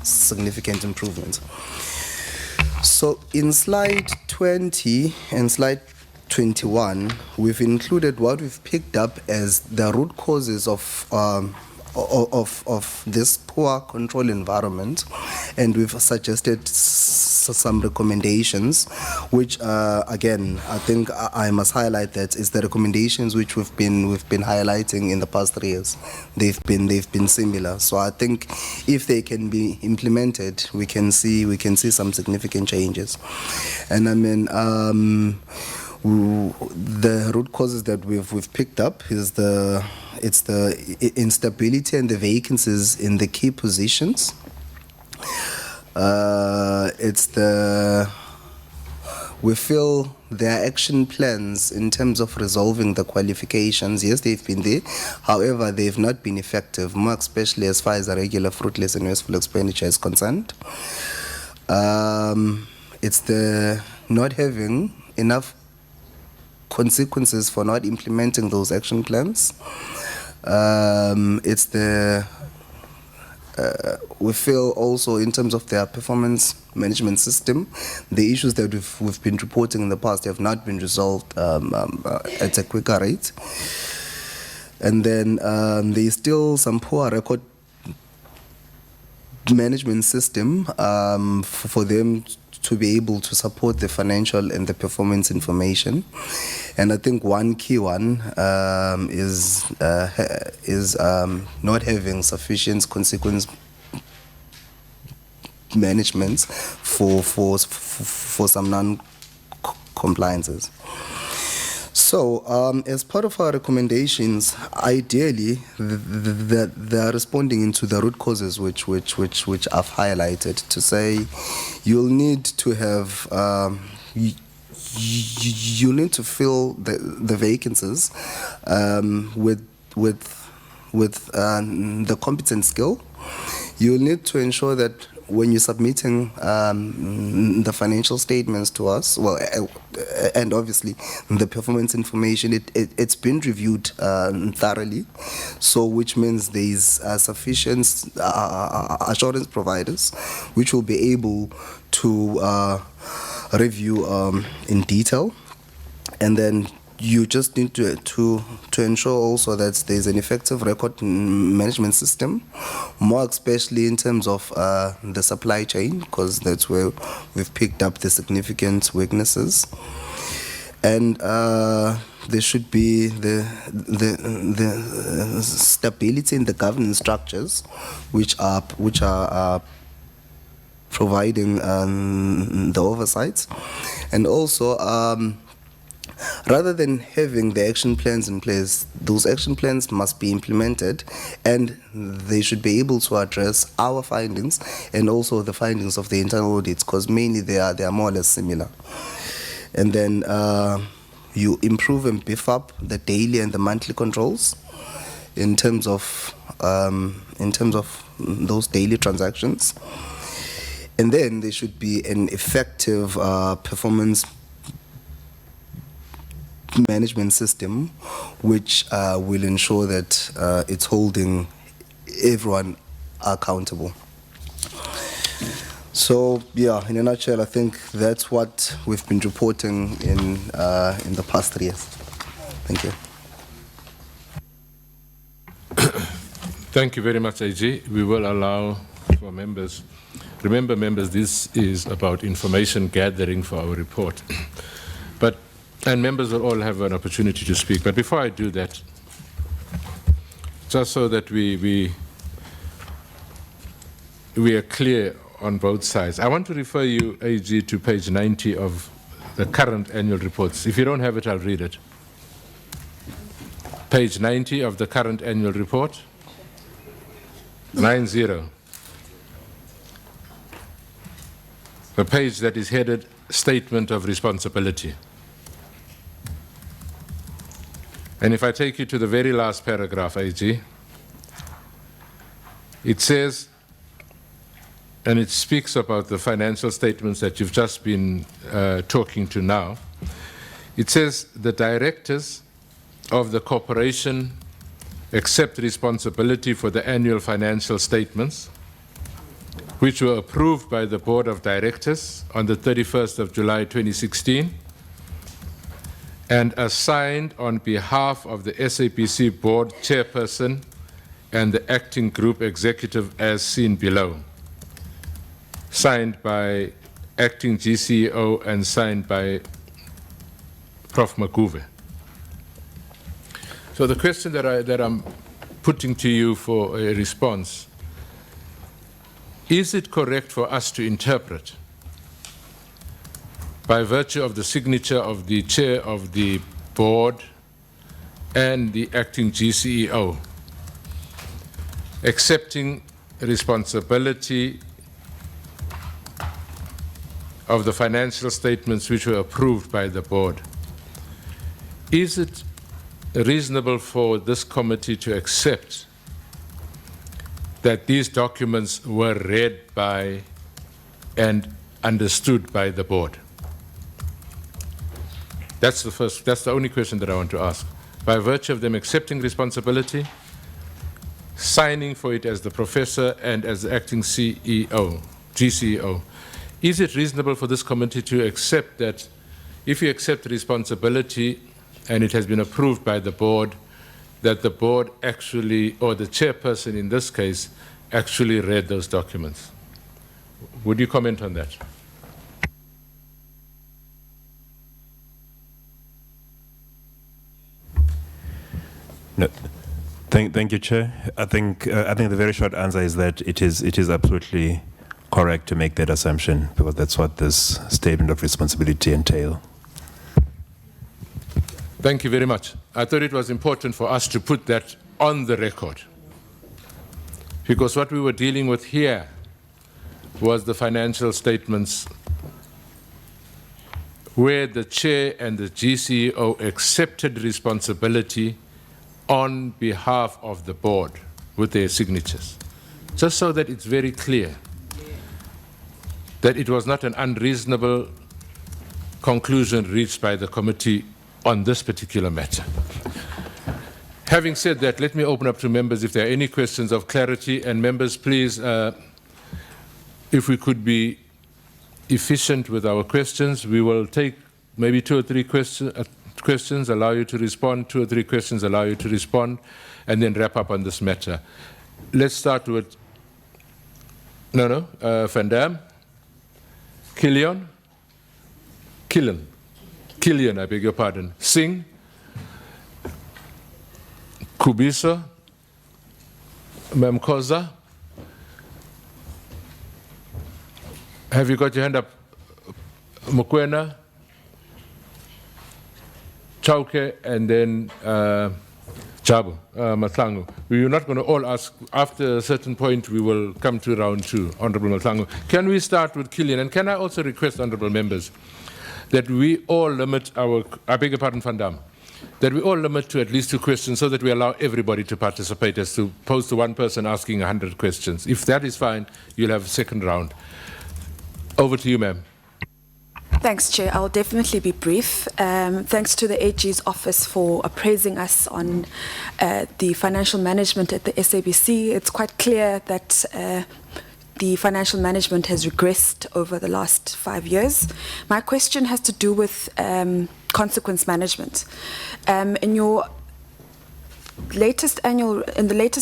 Speaker 8: significant improvements. So in slide 20 and slide 21, we've included what we've picked up as the root causes of this poor control environment, and we've suggested some recommendations, which again, I think I must highlight that is the recommendations which we've been highlighting in the past 3 years. They've been similar. So I think if they can be implemented, we can see some significant changes. And I mean, the root causes that we've picked up is the instability and the vacancies in the key positions. We feel their action plans in terms of resolving the qualifications, yes, they've been there. However, they've not been effective, more especially as far as the regular, fruitless and wasteful expenditure is concerned. It's the not having enough consequences for not implementing those action plans. It's the we feel also in terms of their performance management system, the issues that we've been reporting in the past have not been resolved at a quicker rate. And then there's still some poor record management system for them to be able to support the financial and the performance information. And I think one key one is not having sufficient consequence management for some non-compliances. So, as part of our recommendations, ideally, they are responding into the root causes which I've highlighted, to say you'll need to have you need to fill the vacancies with the competent skill. you'll need to ensure that when you're submitting the financial statements to us, well, and obviously the performance information, it's been reviewed thoroughly, so which means there's sufficient assurance providers which will be able to review in detail, and then you just need to ensure also that there's an effective record management system, more especially in terms of the supply chain, because that's where we've picked up the significant weaknesses. And there should be the stability in the governance structures, which are providing the oversight, and also. Rather than having the action plans in place, those action plans must be implemented, and they should be able to address our findings and also the findings of the internal audits, because mainly they are more or less similar. And then you improve and beef up the daily and the monthly controls in terms of those daily transactions, and then there should be an effective performance management system which will ensure that it's holding everyone accountable. So yeah, in a nutshell, I think that's what we've been reporting in the past 3 years. Thank you.
Speaker 1: Thank you very much, AG. We will allow for members. Remember, members, this is about information gathering for our report. And members will all have an opportunity to speak. But before I do that, just so that we are clear on both sides, I want to refer you, AG, to page 90 of the current annual reports. If you don't have it, I'll read it. Page 90 of the current annual report. 90. The page that is headed Statement of Responsibility. And if I take you to the very last paragraph, AG, it says, and it speaks about the financial statements that you've just been talking to now. It says, the directors of the corporation accept responsibility for the annual financial statements, which were approved by the Board of Directors on the 31st of July 2016, and assigned on behalf of the SABC Board Chairperson and the Acting Group Executive as seen below. Signed by Acting GCEO and signed by Prof. Maguvhe. So the question that I'm putting to you for a response, is it correct for us to interpret, by virtue of the signature of the chair of the board and the acting GCEO, accepting responsibility of the financial statements which were approved by the board, is it reasonable for this committee to accept that these documents were read by and understood by the board? That's the only question that I want to ask. By virtue of them accepting responsibility, signing for it as the professor and as the acting GCEO, is it reasonable for this committee to accept that if you accept responsibility and it has been approved by the board, that the board actually, or the chairperson in this case, actually read those documents? Would you comment on that?
Speaker 6: No. Thank you, Chair. I think the very short answer is that it is absolutely correct to make that assumption, because that's what this statement of responsibility entails.
Speaker 1: Thank you very much. I thought it was important for us to put that on the record, because what we were dealing with here was the financial statements where the chair and the GCEO accepted responsibility on behalf of the board with their signatures. just so that it's very clear that it was not an unreasonable conclusion reached by the committee on this particular matter. Having said that, let me open up to members if there are any questions of clarity. And members, please, if we could be efficient with our questions, we will take maybe 2 or 3 questions, allow you to respond, 2 or 3 questions, allow you to respond, and then wrap up on this matter. Let's start with, Van Dam, Killian, I beg your pardon, Singh, Kubiso, Mamkoza. Have you got your hand up? Mokwena, Chauke, and then Jabu, Matlangu. We are not going to all ask. After a certain point, we will come to round 2. Honourable Matlangu. Can we start with Killian? And can I also request, honourable members, that we all limit our, I beg your pardon, Van Dam, that we all limit to at least 2 questions so that we allow everybody to participate, as to opposed to one person asking 100 questions. If that is fine, you'll have a second round. Over to you, ma'am.
Speaker 3: Thanks, Chair. I'll definitely be brief. Thanks to the AG's office for appraising us on the financial management at the SABC. It's quite clear that the financial management has regressed over the last 5 years. My question has to do with consequence management. In the latest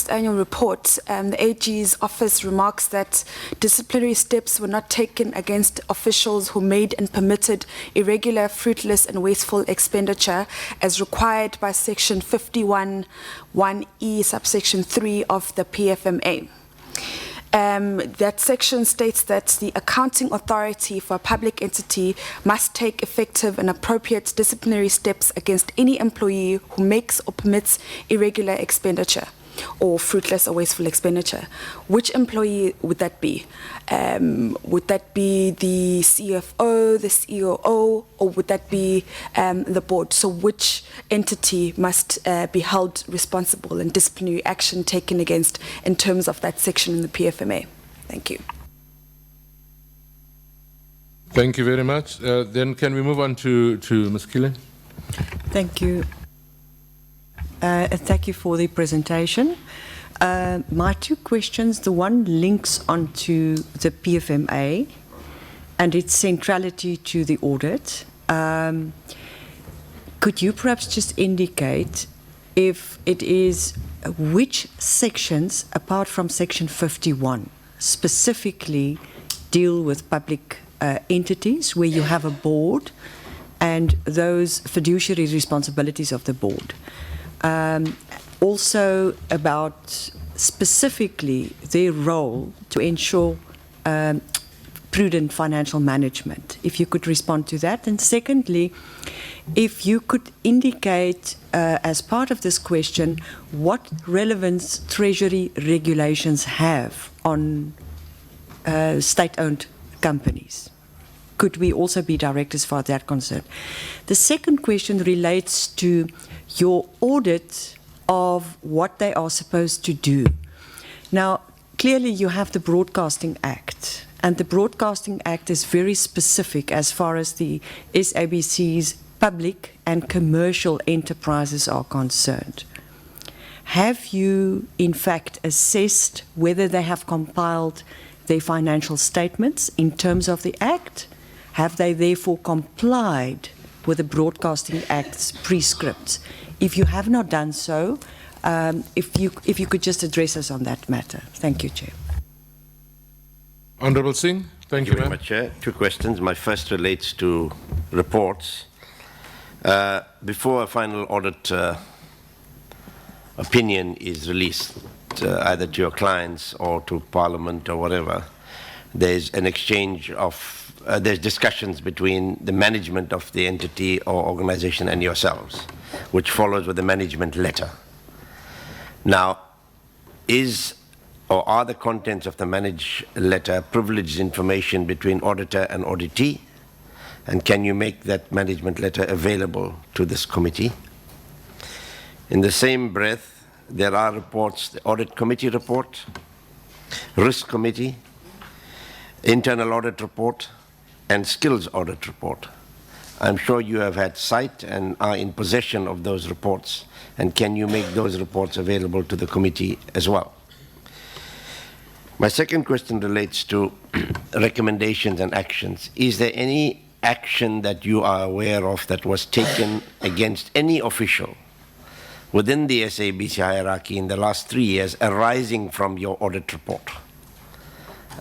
Speaker 3: annual report, the AG's office remarks that disciplinary steps were not taken against officials who made and permitted irregular, fruitless and wasteful expenditure as required by section 51(1)(e) subsection 3 of the PFMA. That section states that the accounting authority for a public entity must take effective and appropriate disciplinary steps against any employee who makes or permits irregular expenditure or fruitless or wasteful expenditure. Which employee would that be? Would that be the CFO, the COO, or would that be the board? So which entity must be held responsible and disciplinary action taken against in terms of that section in the PFMA? Thank you.
Speaker 1: Thank you very much. Then can we move on to Ms. Killen?
Speaker 9: Thank you. Thank you for the presentation. My 2 questions, the one links onto the PFMA and its centrality to the audit. Could you perhaps just indicate if it is which sections, apart from section 51, specifically deal with public entities where you have a board and those fiduciary responsibilities of the board? Also about specifically their role to ensure prudent financial management, if you could respond to that. And secondly, if you could indicate as part of this question what relevance Treasury regulations have on state-owned companies. Could we also be direct as far as that concerned? The second question relates to your audit of what they are supposed to do. Now, clearly you have the Broadcasting Act, and the Broadcasting Act is very specific as far as the SABC's public and commercial enterprises are concerned. Have you, in fact, assessed whether they have compiled their financial statements in terms of the Act? Have they therefore complied with the Broadcasting Act's prescripts? If you have not done so, if you could just address us on that matter. Thank you, Chair.
Speaker 1: Honourable Singh, thank you
Speaker 2: very much, Chair. 2 questions. My first relates to reports. Before a final audit opinion is released, either to your clients or to Parliament or whatever, there's an exchange of there's discussions between the management of the entity or organization and yourselves, which follows with the management letter. Now, are the contents of the managed letter privileged information between auditor and auditee? And can you make that management letter available to this committee? In the same breath, there are reports, the audit committee report, Risk Committee, Internal Audit Report, and Skills Audit Report. I'm sure you have had sight and are in possession of those reports, and can you make those reports available to the committee as well? My second question relates to recommendations and actions. Is there any action that you are aware of that was taken against any official within the SABC hierarchy in the last 3 years arising from your audit report?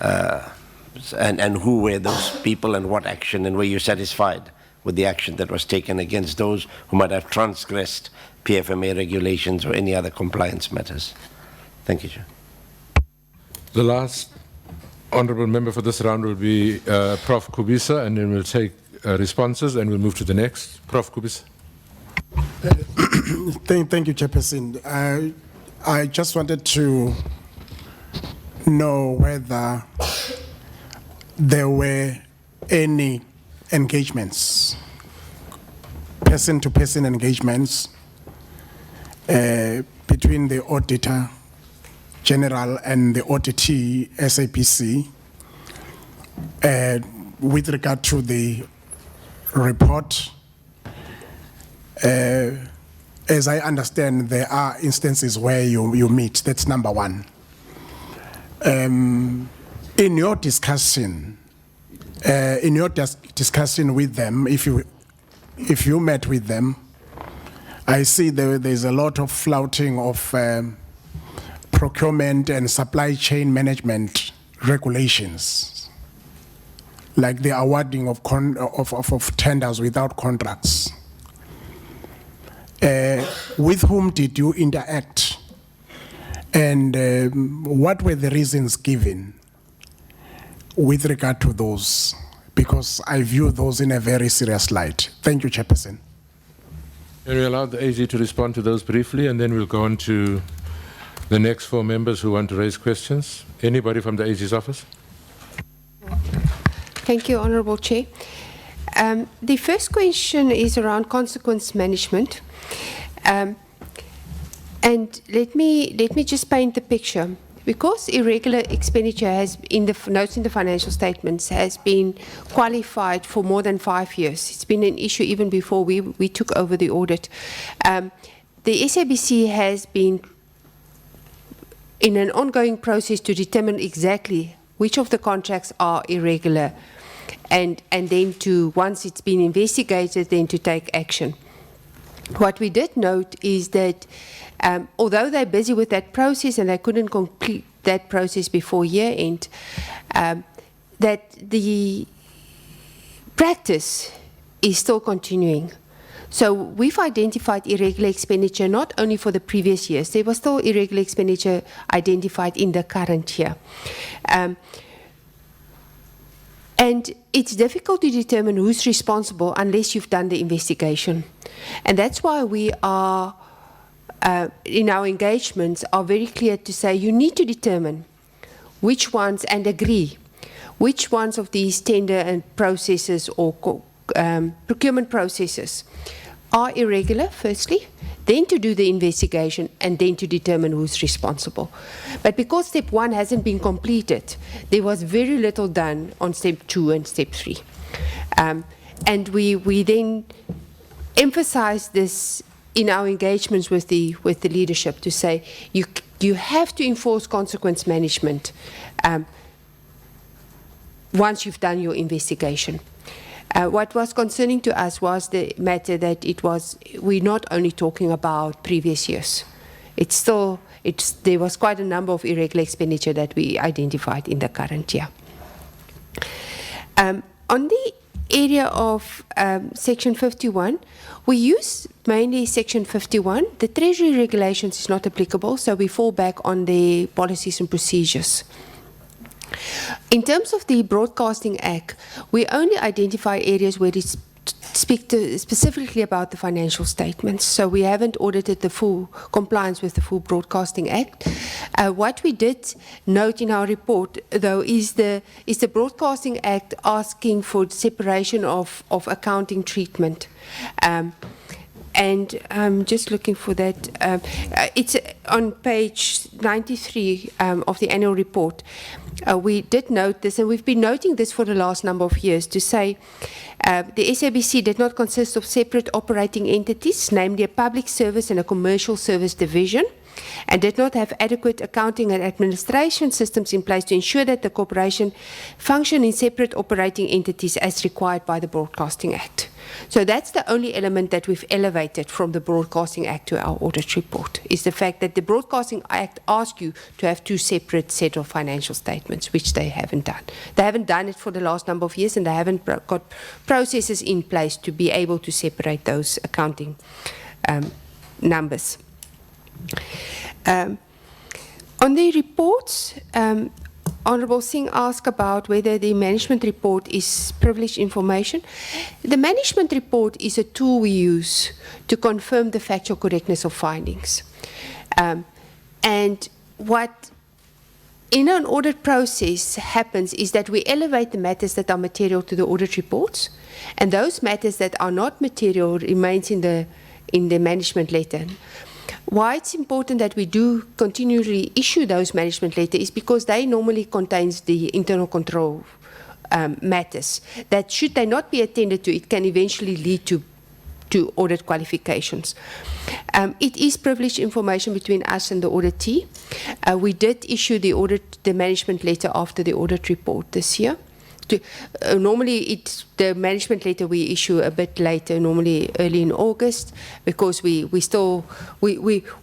Speaker 2: And who were those people and what action, and were you satisfied with the action that was taken against those who might have transgressed PFMA regulations or any other compliance matters? Thank you, Chair.
Speaker 1: The last honourable member for this round will be Prof. Kubisa, and then we'll take responses and we'll move to the next. Prof. Kubisa.
Speaker 10: Thank you, Chairperson. I just wanted to know whether there were any engagements, person-to-person engagements between the Auditor General and the auditee SABC with regard to the report. As I understand, there are instances where you meet. That's number one. In your discussion, with them, if you met with them, I see there's a lot of flouting of procurement and supply chain management regulations, like the awarding of tenders without contracts. With whom did you interact, and what were the reasons given with regard to those? Because I view those in a very serious light. Thank you, Chairperson.
Speaker 1: Can we allow the AG to respond to those briefly, and then we'll go on to the next 4 members who want to raise questions. Anybody from the AG's office?
Speaker 7: Thank you, Honourable Chair. The first question is around consequence management. And let me just paint the picture. Because irregular expenditure has, in the notes in the financial statements, has been qualified for more than 5 years. It's been an issue even before we took over the audit. The SABC has been in an ongoing process to determine exactly which of the contracts are irregular, and then to, once it's been investigated, then to take action. What we did note is that although they're busy with that process and they couldn't complete that process before year end, that the practice is still continuing. So we've identified irregular expenditure not only for the previous years, there was still irregular expenditure identified in the current year. And it's difficult to determine who's responsible unless you've done the investigation. And that's why we are, in our engagements, are very clear to say you need to determine which ones and agree which ones of these tender and processes or procurement processes are irregular, firstly, then to do the investigation, and then to determine who's responsible. But because step 1 hasn't been completed, there was very little done on step 2 and step 3. And we then emphasized this in our engagements with the leadership to say you have to enforce consequence management once you've done your investigation. What was concerning to us was the matter that we're not only talking about previous years. There was quite a number of irregular expenditure that we identified in the current year. On the area of Section 51, we use mainly Section 51. The Treasury regulations is not applicable, so we fall back on the policies and procedures. In terms of the Broadcasting Act, we only identify areas where it speaks specifically about the financial statements. So we haven't audited the full compliance with the full Broadcasting Act. What we did note in our report, though, is the Broadcasting Act asking for separation of accounting treatment. And I'm just looking for that. It's on page 93 of the annual report. We did note this, and we've been noting this for the last number of years, to say the SABC did not consist of separate operating entities, namely a public service and a commercial service division, and did not have adequate accounting and administration systems in place to ensure that the corporation functioned in separate operating entities as required by the Broadcasting Act. So that's the only element that we've elevated from the Broadcasting Act to our audit report, is the fact that the Broadcasting Act asks you to have two separate set of financial statements, which they haven't done. They haven't done it for the last number of years, and they haven't got processes in place to be able to separate those accounting numbers. On the reports, Honourable Singh asked about whether the management report is privileged information. The management report is a tool we use to confirm the factual correctness of findings. And what in an audit process happens is that we elevate the matters that are material to the audit reports, and those matters that are not material remains in the management letter. Why it's important that we do continually issue those management letters is because they normally contains the internal control matters that, should they not be attended to, it can eventually lead to audit qualifications. It is privileged information between us and the auditee. We did issue the management letter after the audit report this year. Normally, the management letter we issue a bit later, normally early in August, because we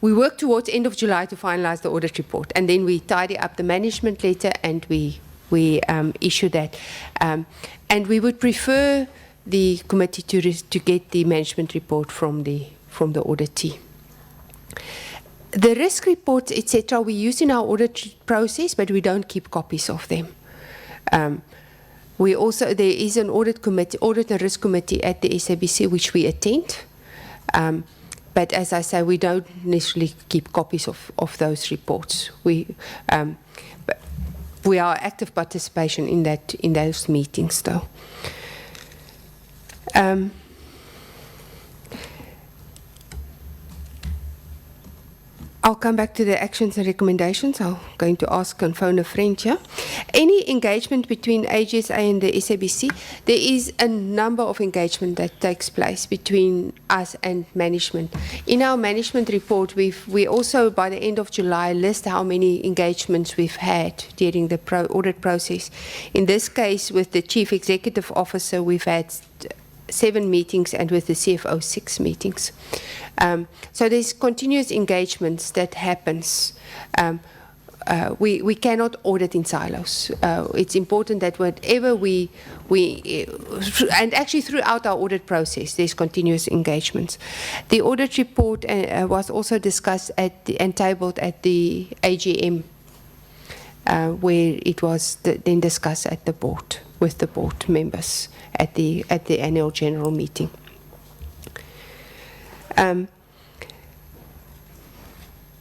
Speaker 7: work towards end of July to finalize the audit report, and then we tidy up the management letter and we issue that. And we would prefer the committee to get the management report from the auditee. The risk reports, etc., we use in our audit process, but we don't keep copies of them. There is an audit and risk committee at the SABC which we attend, but as I say, we don't necessarily keep copies of those reports. But we are active participation in those meetings, though. I'll come back to the actions and recommendations. I'm going to ask and phone a friend here. Any engagement between AGSA and the SABC? There is a number of engagement that takes place between us and management. In our management report, we also, by the end of July, list how many engagements we've had during the audit process. In this case, with the Chief Executive Officer, we've had 7 meetings, and with the CFO 6 meetings. So there's continuous engagements that happens. We cannot audit in silos. It's important that whatever and actually throughout our audit process, there's continuous engagements. The audit report was also discussed and tabled at the AGM, where it was then discussed at the board, with the board members at the annual general meeting.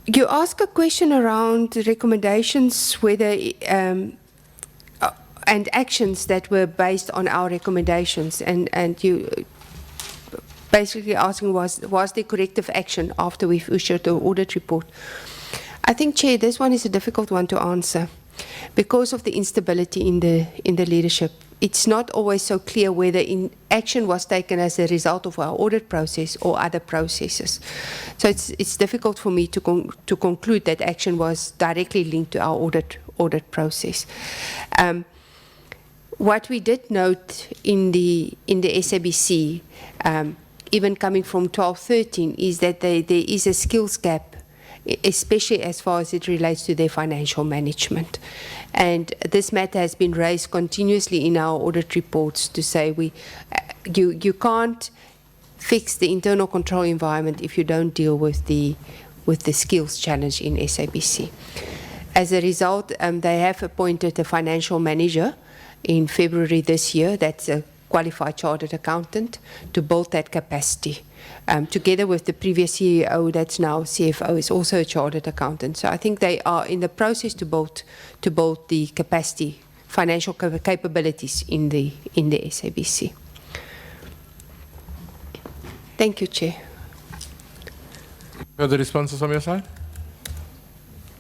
Speaker 7: You ask a question around recommendations, whether and actions that were based on our recommendations, and you basically asking was there corrective action after we've issued the audit report. I think, Chair, this one is a difficult one to answer because of the instability in the leadership. It's not always so clear whether action was taken as a result of our audit process or other processes. So it's difficult for me to conclude that action was directly linked to our audit process. What we did note in the SABC, even coming from 12-13, is that there is a skills gap, especially as far as it relates to their financial management. And this matter has been raised continuously in our audit reports to say you can't fix the internal control environment if you don't deal with the skills challenge in SABC. As a result, they have appointed a financial manager in February this year. That's a qualified chartered accountant to build that capacity. Together with the previous CEO, that's now CFO, is also a chartered accountant. So I think they are in the process to build the capacity, financial capabilities in the SABC. Thank you, Chair.
Speaker 1: Further responses from your side?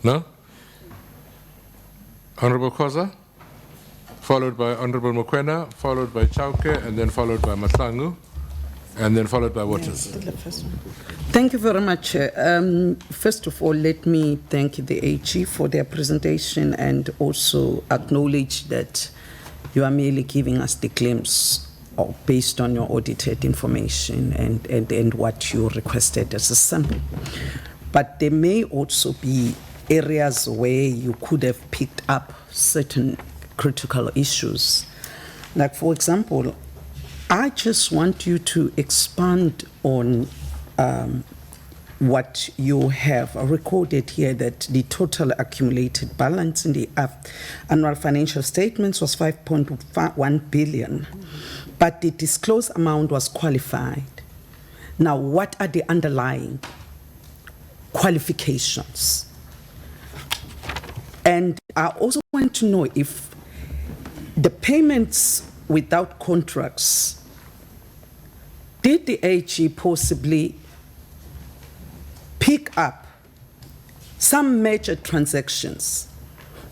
Speaker 1: No? Honorable Khoza, followed by Honorable Mokwena, followed by Chauke, and then followed by Matlangu, and then followed by Waters.
Speaker 5: Thank you very much. First of all, let me thank the AG for their presentation and also acknowledge that you are merely giving us the glimpse based on your audited information and what you requested as a sample. But there may also be areas where you could have picked up certain critical issues. Like, for example, I just want you to expand on what you have recorded here, that the total accumulated balance in the annual financial statements was 5.1 billion, but the disclosed amount was qualified. Now, what are the underlying qualifications? And I also want to know if the payments without contracts, did the AG possibly pick up some major transactions?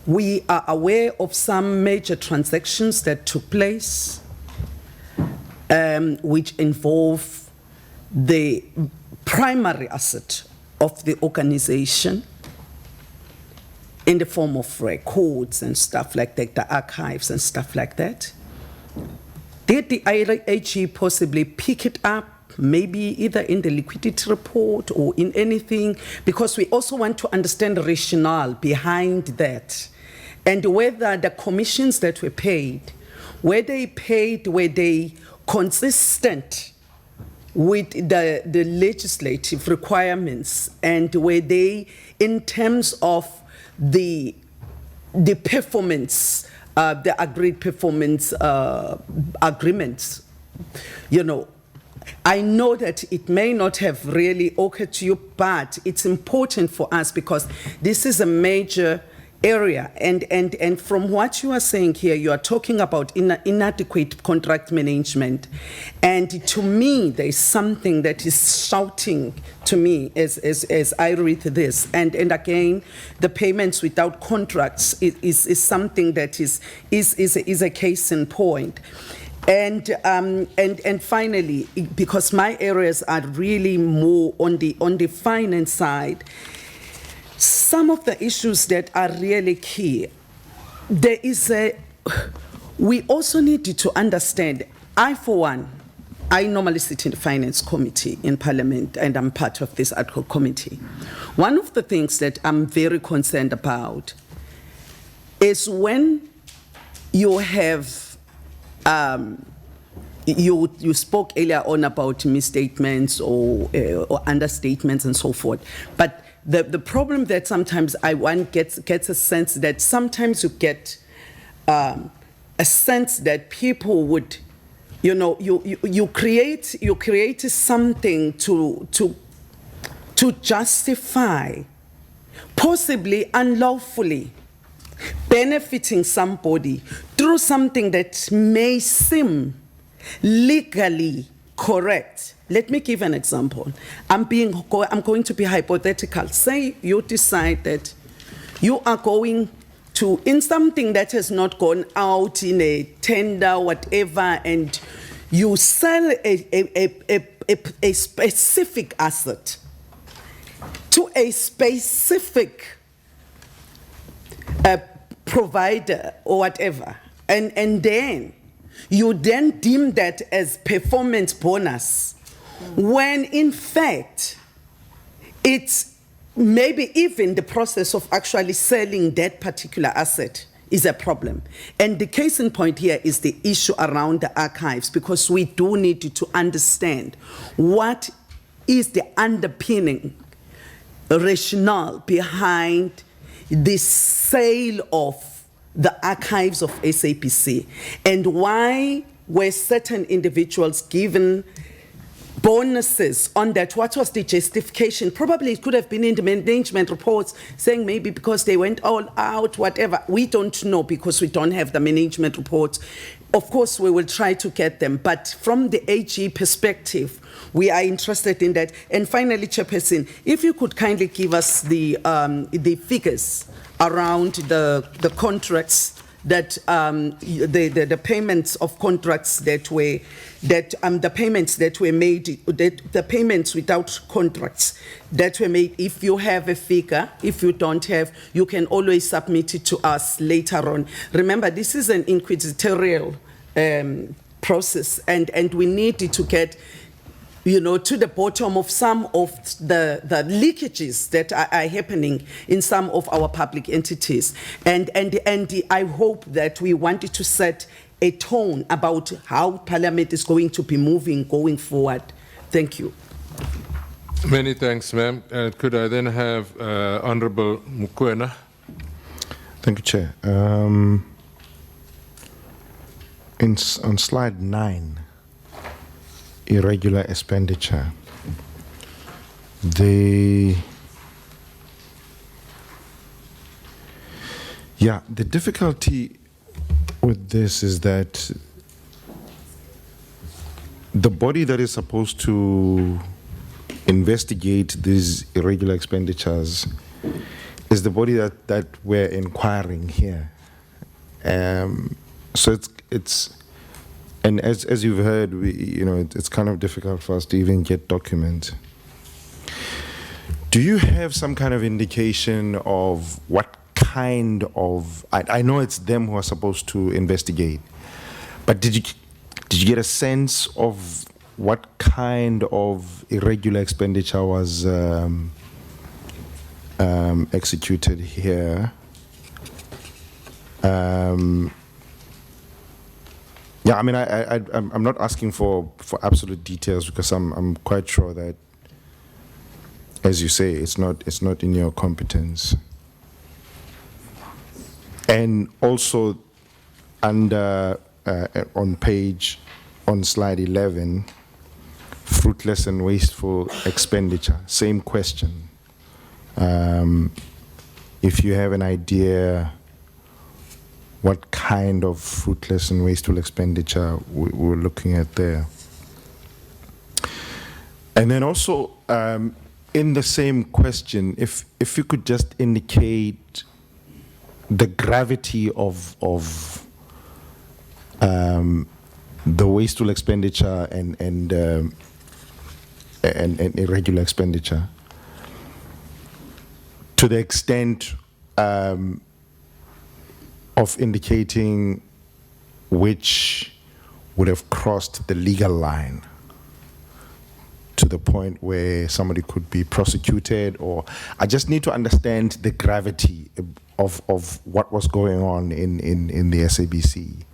Speaker 5: We are aware of some major transactions that took place, which involve the primary asset of the organization in the form of records and stuff like that, the archives and stuff like that. Did the AG possibly pick it up, maybe either in the liquidity report or in anything? Because we also want to understand the rationale behind that, and whether the commissions that were paid, were they consistent with the legislative requirements, and were they in terms of the performance, the agreed performance agreements. You know, I know that it may not have really occurred to you, but it's important for us because this is a major area. And from what you are saying here, you are talking about inadequate contract management. And to me, there is something that is shouting to me as I read this. And again, the payments without contracts is something that is a case in point. And finally, because my areas are really more on the finance side, some of the issues that are really key, we also need to understand, for one, I normally sit in the Finance Committee in Parliament, and I'm part of this ad hoc committee. One of the things that I'm very concerned about is when you have, you spoke earlier on about misstatements or understatements and so forth, but the problem that sometimes one gets a sense that sometimes you get a sense that people would, you create something to justify, possibly unlawfully, benefiting somebody through something that may seem legally correct. Let me give an example. I'm going to be hypothetical. Say you decide that you are going to, in something that has not gone out in a tender, whatever, and you sell a specific asset to a specific provider or whatever, and then you then deem that as performance bonus, when in fact it's maybe even the process of actually selling that particular asset is a problem. And the case in point here is the issue around the archives, because we do need to understand what is the underpinning rationale behind the sale of the archives of SABC, and why were certain individuals given bonuses on that. What was the justification? Probably it could have been in the management reports saying maybe because they went all out, whatever. We don't know because we don't have the management reports. Of course, we will try to get them. But from the AG perspective, we are interested in that. And finally, Chairperson, if you could kindly give us the figures around the contracts that the payments of contracts that were the payments that were made, the payments without contracts that were made. If you have a figure, if you don't have, you can always submit it to us later on. Remember, this is an inquisitorial process, and we need to get, you know, to the bottom of some of the leakages that are happening in some of our public entities. And I hope that we wanted to set a tone about how Parliament is going to be moving going forward. Thank you.
Speaker 1: Many thanks, ma'am. Could I then have Honorable Mukwena?
Speaker 4: Thank you, Chair. On slide 9, irregular expenditure, the difficulty with this is that the body that is supposed to investigate these irregular expenditures is the body that we're inquiring here. So it's and as you've heard, it's kind of difficult for us to even get documents. Do you have some kind of indication of what kind of? I know it's them who are supposed to investigate, but did you get a sense of what kind of irregular expenditure was executed here? Yeah, I mean, I'm not asking for absolute details because I'm quite sure that, as you say, it's not in your competence. And also, under on slide 11, fruitless and wasteful expenditure. Same question. If you have an idea what kind of fruitless and wasteful expenditure we're looking at there. And then also, in the same question, if you could just indicate the gravity of the wasteful expenditure and irregular expenditure, to the extent of indicating which would have crossed the legal line to the point where somebody could be prosecuted, or I just need to understand the gravity of what was going on in the SABC,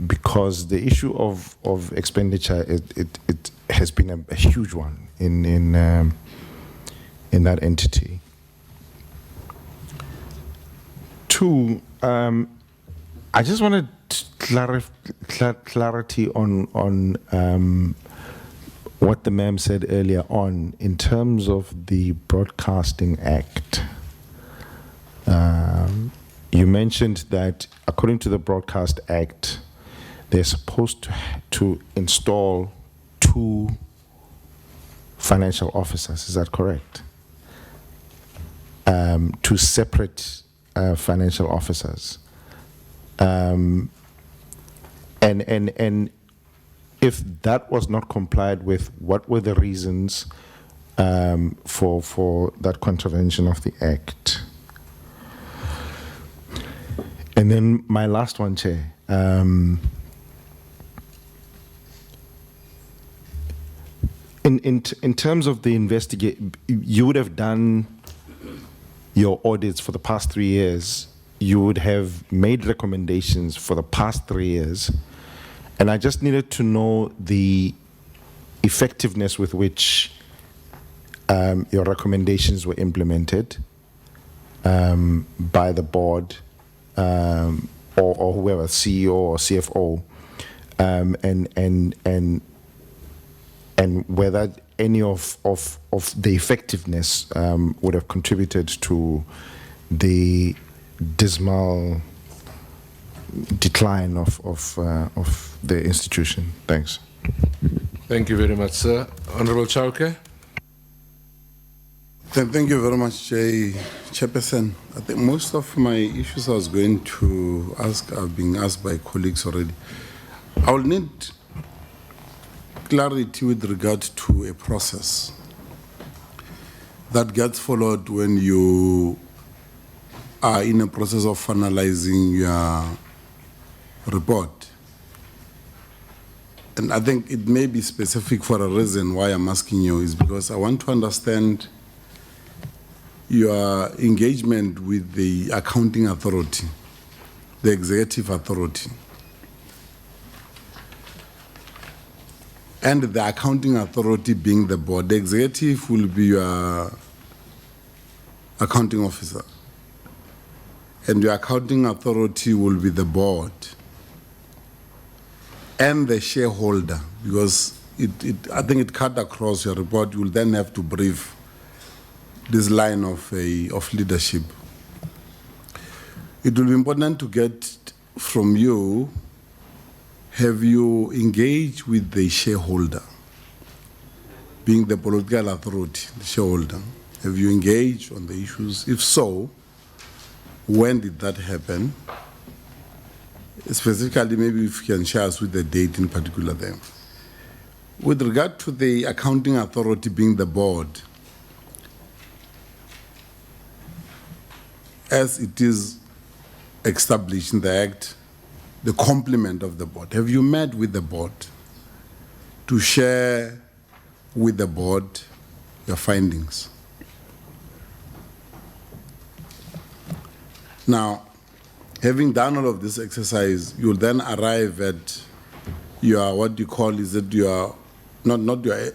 Speaker 4: because the issue of expenditure it has been a huge one in that entity. Two, I just wanted clarity on what the ma'am said earlier on in terms of the Broadcasting Act. You mentioned that according to the Broadcast Act, they're supposed to install 2 financial officers. Is that correct? 2 separate financial officers. And if that was not complied with, what were the reasons for that contravention of the Act? And then my last one, Chair. In terms of the investigation, you would have done your audits for the past 3 years. You would have made recommendations for the past 3 years. And I just needed to know the effectiveness with which your recommendations were implemented by the board or whoever, CEO or CFO, and and whether any of the effectiveness would have contributed to the dismal decline of the institution. Thanks.
Speaker 1: Thank you very much, sir. Honorable Chauke?
Speaker 11: Thank you very much, Chairperson. I think most of my issues I was going to ask have been asked by colleagues already. I will need clarity with regard to a process that gets followed when you are in a process of finalizing your report. And I think it may be specific for a reason why I'm asking you, is because I want to understand your engagement with the accounting authority, the executive authority. And the accounting authority being the board. The executive will be your accounting officer. And your accounting authority will be the board and the shareholder, because I think it cut across your report. You will then have to brief this line of leadership. It will be important to get from you, have you engaged with the shareholder, being the political authority, the shareholder? Have you engaged on the issues? If so, when did that happen? Specifically, maybe if you can share us with the date in particular then. With regard to the accounting authority being the board, as it is established in the Act, the complement of the board. Have you met with the board to share with the board your findings? Now, having done all of this exercise, you'll then arrive at your, what you call, is it your, not your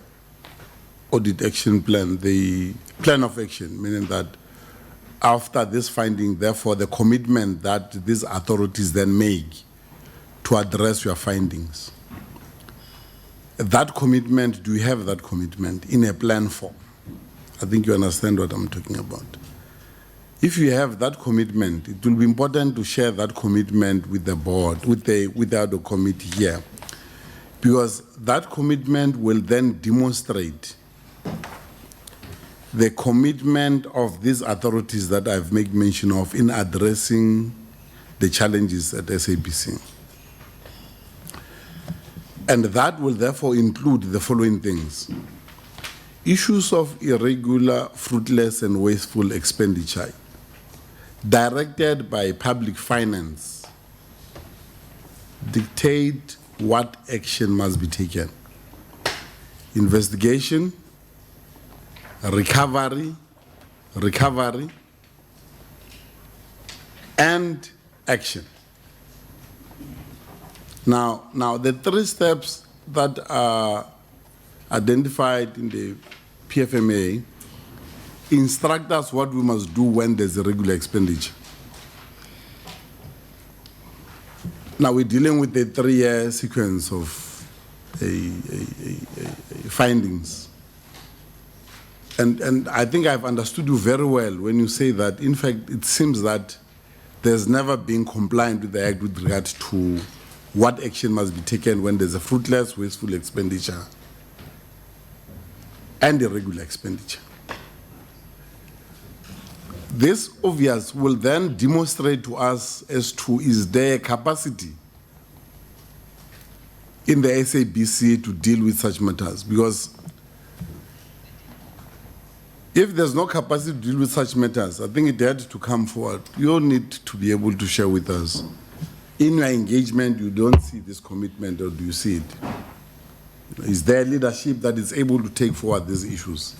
Speaker 11: audit action plan, the plan of action, meaning that after this finding, therefore, the commitment that these authorities then make to address your findings. That commitment, do you have that commitment in a plan form? I think you understand what I'm talking about. If you have that commitment, it will be important to share that commitment with the board, with the other committee here, because that commitment will then demonstrate the commitment of these authorities that I've made mention of in addressing the challenges at SABC. And that will therefore include the following things: issues of irregular, fruitless, and wasteful expenditure directed by public finance dictate what action must be taken. Investigation, recovery, and action. Now, the three steps that are identified in the PFMA instruct us what we must do when there's a regular expenditure. Now, we're dealing with a 3-year sequence of findings. And I think I've understood you very well when you say that, in fact, it seems that there's never been compliant with the Act with regard to what action must be taken when there's a fruitless, wasteful expenditure and irregular expenditure. This obvious will then demonstrate to us as to, is there capacity in the SABC to deal with such matters? Because if there's no capacity to deal with such matters, I think it had to come forward. You need to be able to share with us. In your engagement, you don't see this commitment, or do you see it? Is there leadership that is able to take forward these issues?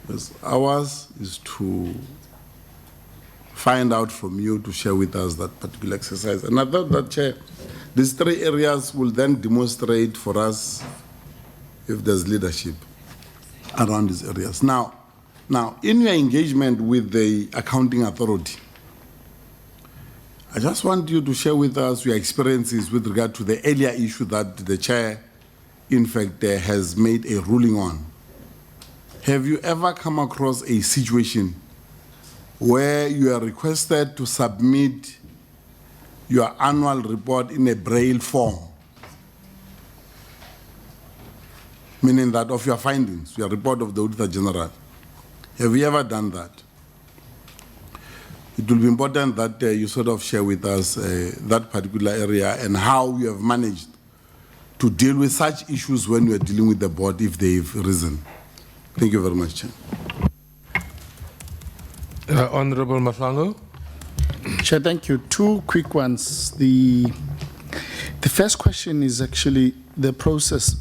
Speaker 11: Because ours is to find out from you to share with us that particular exercise. And I thought that, Chair, these 3 areas will then demonstrate for us if there's leadership around these areas. Now, in your engagement with the accounting authority, I just want you to share with us your experiences with regard to the earlier issue that the Chair in fact, has made a ruling on. Have you ever come across a situation where you are requested to submit your annual report in a Braille form? Meaning that of your findings, your report of the Auditor General. Have you ever done that? It will be important that you sort of share with us that particular area and how you have managed to deal with such issues when you are dealing with the board if they've risen. Thank you very much, Chair.
Speaker 1: Honorable Mahlangu.
Speaker 12: Chair, thank you. Two quick ones. The first question is actually the process.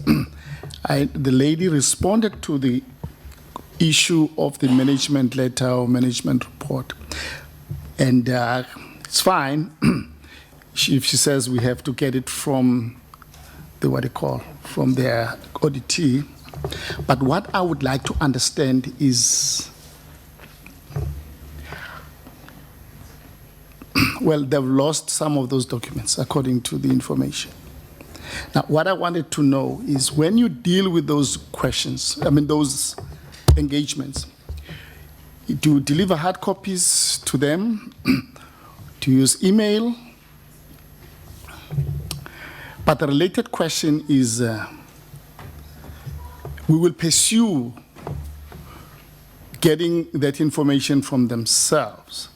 Speaker 12: The lady responded to the issue of the management letter or management report, and it's fine if she says we have to get it from from their auditee. But what I would like to understand is, well, they've lost some of those documents according to the information. Now, what I wanted to know is when you deal with those questions, those engagements, do you deliver hard copies to them? Do you use email? But the related question is, we will pursue getting that information from themselves,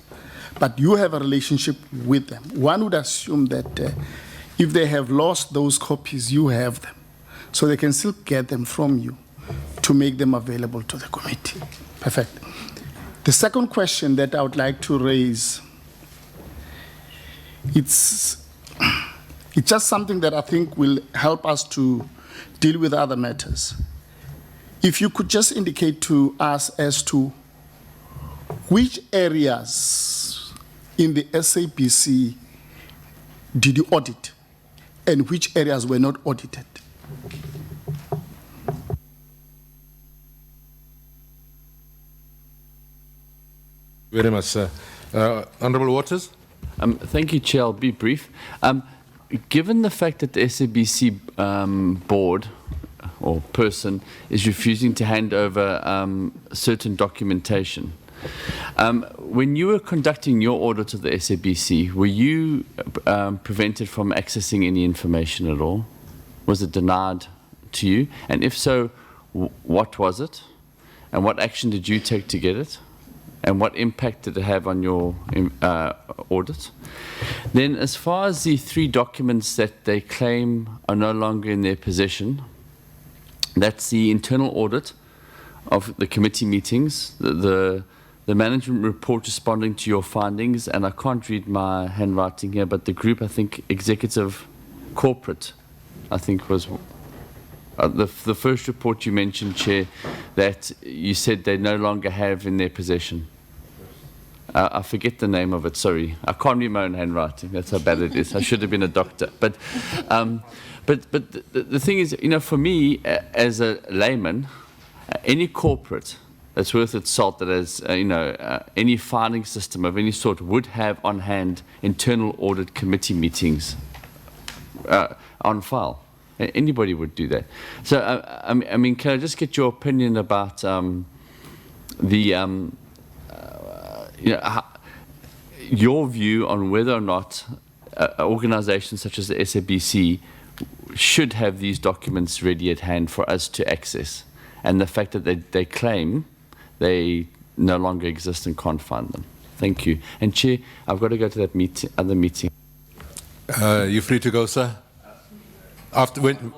Speaker 12: but you have a relationship with them. One would assume that if they have lost those copies, you have them, so they can still get them from you to make them available to the committee. Perfect. The second question that I would like to raise, it's just something that I think will help us to deal with other matters. If you could just indicate to us as to which areas in the SABC did you audit and which areas were not audited?
Speaker 1: Very much, sir. Honourable Waters.
Speaker 13: Thank you, Chair. I'll be brief. Given the fact that the SABC board or person is refusing to hand over certain documentation, when you were conducting your audit of the SABC, were you prevented from accessing any information at all? Was it denied to you? And if so, what was it? And what action did you take to get it? And what impact did it have on your audit? Then, as far as the 3 documents that they claim are no longer in their possession, that's the internal audit of the committee meetings, the management report responding to your findings, and I can't read my handwriting here, but the group, I think, executive corporate, I think was the first report you mentioned, Chair, that you said they no longer have in their possession. I forget the name of it, sorry. I can't read my own handwriting. That's how bad it is. I should have been a doctor. But the thing is, for me, as a layman, any corporate that's worth its salt that has, any filing system of any sort would have on hand internal audit committee meetings on file. Anybody would do that. So, can I just get your opinion about your view on whether or not organizations such as the SABC should have these documents ready at hand for us to access, and the fact that they claim they no longer exist and can't find them. Thank you. And Chair, I've got to go to that other meeting.
Speaker 1: You're free to go, sir. After when?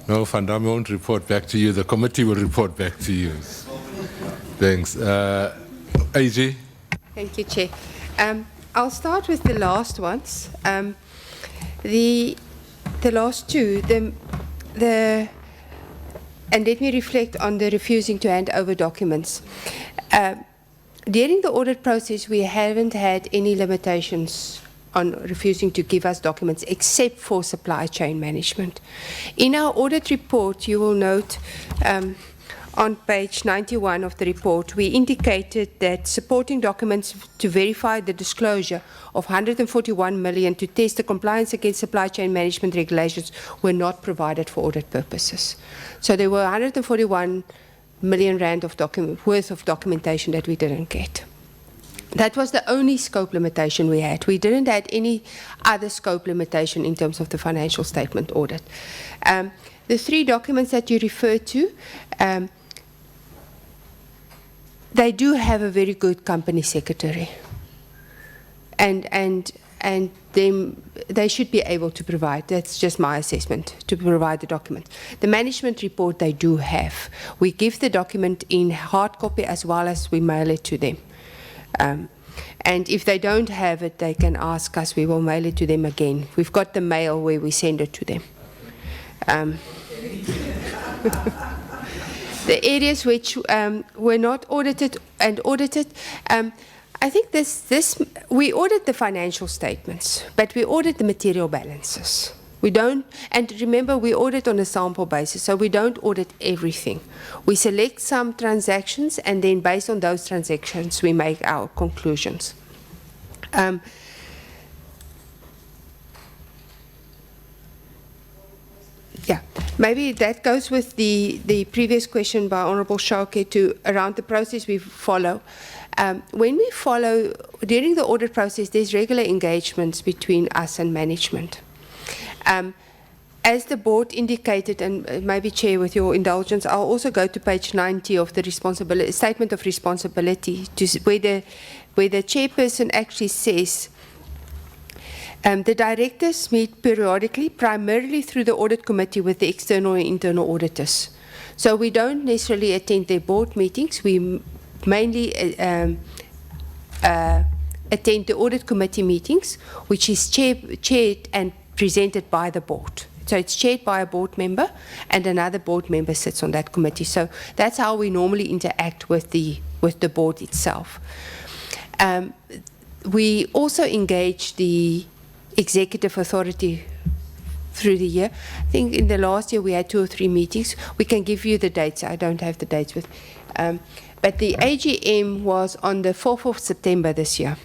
Speaker 1: No, Van Damme won't report back to you. The committee will report back to you. Thanks. AG?
Speaker 7: Thank you, Chair. I'll start with the last ones. The last two, and let me reflect on the refusing to hand over documents. During the audit process, we haven't had any limitations on refusing to give us documents except for supply chain management. In our audit report, you will note on page 91 of the report, we indicated that supporting documents to verify the disclosure of 141 million to test the compliance against supply chain management regulations were not provided for audit purposes. So there were 141 million rand of worth of documentation that we didn't get. That was the only scope limitation we had. We didn't have any other scope limitation in terms of the financial statement audit. The 3 documents that you refer to, they do have a very good company secretary, and they should be able to provide. That's just my assessment, to provide the document. The management report they do have. We give the document in hard copy as well as we mail it to them. And if they don't have it, they can ask us. We will mail it to them again. We've got the mail where we send it to them. The areas which were not audited and audited, I think we audit the financial statements, but we audit the material balances. We don't, and remember, we audit on a sample basis, so we don't audit everything. We select some transactions, and then based on those transactions, we make our conclusions. Yeah, maybe that goes with the previous question by Honourable Shauke to around the process we follow. When we follow, during the audit process, there's regular engagements between us and management. As the board indicated, and maybe Chair, with your indulgence, I'll also go to page 90 of the statement of responsibility, where the chairperson actually says, the directors meet periodically, primarily through the audit committee with the external and internal auditors. So we don't necessarily attend their board meetings. We mainly attend the audit committee meetings, which is chaired and presented by the board. So it's chaired by a board member, and another board member sits on that committee. So that's how we normally interact with the board itself. We also engage the executive authority through the year. I think in the last year we had 2 or 3 meetings. We can give you the dates. I don't have the dates with. But the AGM was on the 4th of September this year.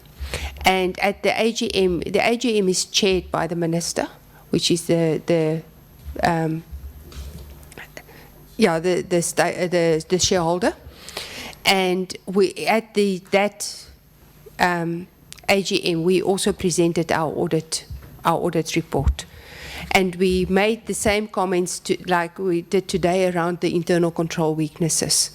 Speaker 7: And at the AGM is chaired by the minister, which is the shareholder. And we at that AGM, we also presented our audit report. And we made the same comments like we did today around the internal control weaknesses.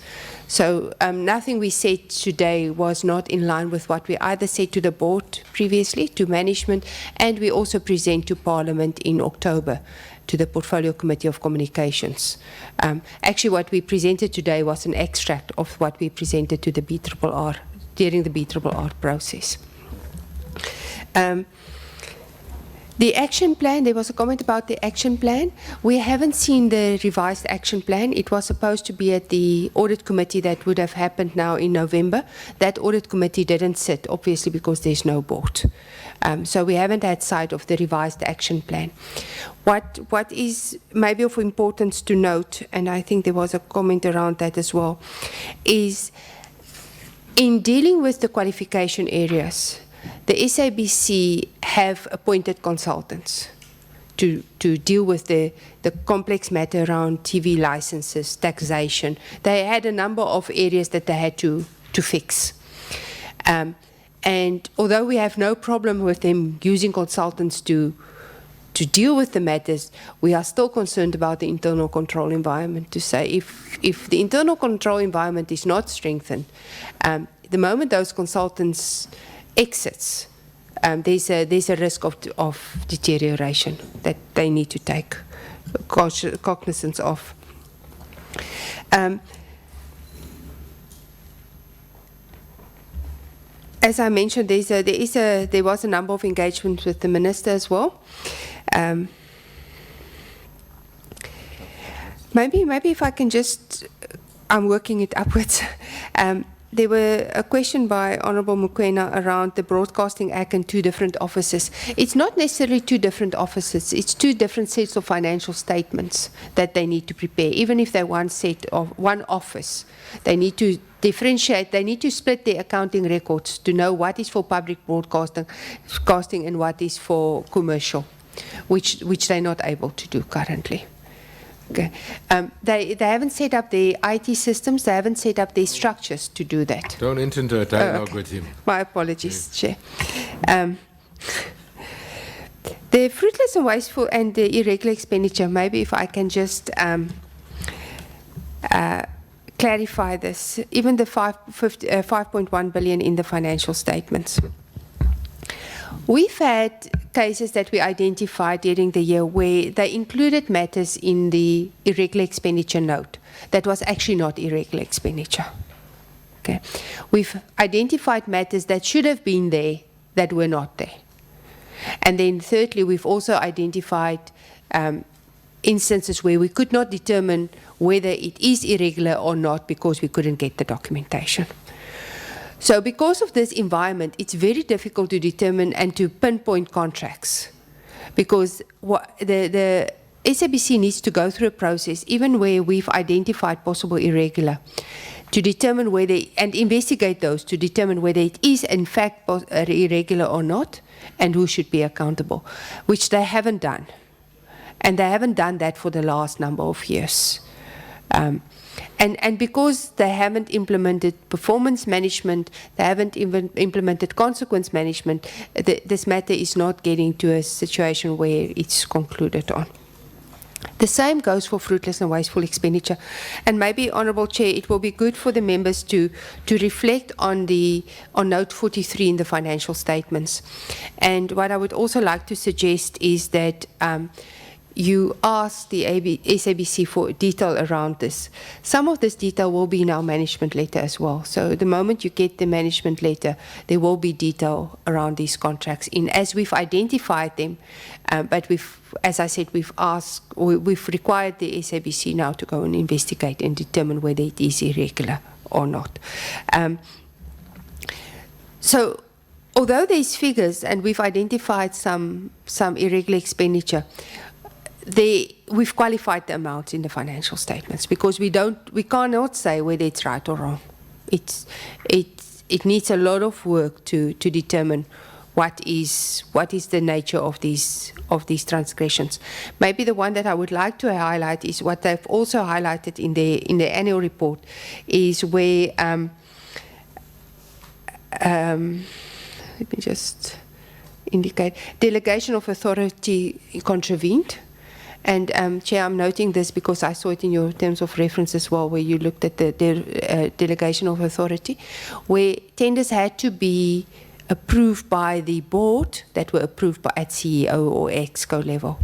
Speaker 7: So nothing we said today was not in line with what we either said to the board previously, to management, and we also present to Parliament in October to the Portfolio Committee of Communications. Actually, what we presented today was an extract of what we presented to the BRRR during the BRRR process. The action plan, there was a comment about the action plan. We haven't seen the revised action plan. It was supposed to be at the audit committee that would have happened now in November. That audit committee didn't sit, obviously, because there's no board. So we haven't had sight of the revised action plan. What is maybe of importance to note, and I think there was a comment around that as well, is in dealing with the qualification areas, the SABC have appointed consultants to deal with the complex matter around TV licenses, taxation. They had a number of areas that they had to fix. And although we have no problem with them using consultants to deal with the matters, we are still concerned about the internal control environment, to say if the internal control environment is not strengthened, the moment those consultants exits, there's a risk of deterioration that they need to take cognizance of. As I mentioned, there was a number of engagements with the minister as well. Maybe if I can just, I'm working it upwards. there were a question by Honourable Mokoena around the Broadcasting Act and 2 different offices. It's not necessarily 2 different offices, it's 2 different sets of financial statements that they need to prepare. Even if they're one office, they need to differentiate, they need to split their accounting records to know what is for public broadcasting and what is for commercial, which they're not able to do currently. Okay. They haven't set up their IT systems, they haven't set up their structures to do that.
Speaker 1: Don't enter into a dialogue with him.
Speaker 7: My apologies, Chair. The fruitless and wasteful and the irregular expenditure, maybe if I can just clarify this, even the 5.1 billion in the financial statements. We've had cases that we identified during the year where they included matters in the irregular expenditure note that was actually not irregular expenditure. Okay. We've identified matters that should have been there that were not there. And then thirdly, we've also identified instances where we could not determine whether it is irregular or not because we couldn't get the documentation. So because of this environment, it's very difficult to determine and to pinpoint contracts, because the SABC needs to go through a process, even where we've identified possible irregular, to determine whether, and investigate those to determine whether it is in fact irregular or not, and who should be accountable, which they haven't done. And they haven't done that for the last number of years. And because they haven't implemented performance management, they haven't even implemented consequence management, this matter is not getting to a situation where it's concluded on. The same goes for fruitless and wasteful expenditure. And maybe, Honourable Chair, it will be good for the members to reflect on note 43 in the financial statements. And what I would also like to suggest is that you ask the SABC for detail around this. Some of this detail will be in our management letter as well. So the moment you get the management letter, there will be detail around these contracts as we've identified them. But as I said, we've required the SABC now to go and investigate and determine whether it is irregular or not. So although there's figures and we've identified some irregular expenditure, we've qualified the amounts in the financial statements, because we cannot say whether it's right or wrong. It needs a lot of work to determine what is the nature of these transgressions. Maybe the one that I would like to highlight is what they've also highlighted in the annual report, is where let me just indicate, delegation of authority contravened. And Chair, I'm noting this because I saw it in your terms of reference as well, where you looked at the delegation of authority, where tenders had to be approved by the board that were approved at CEO or EXCO level.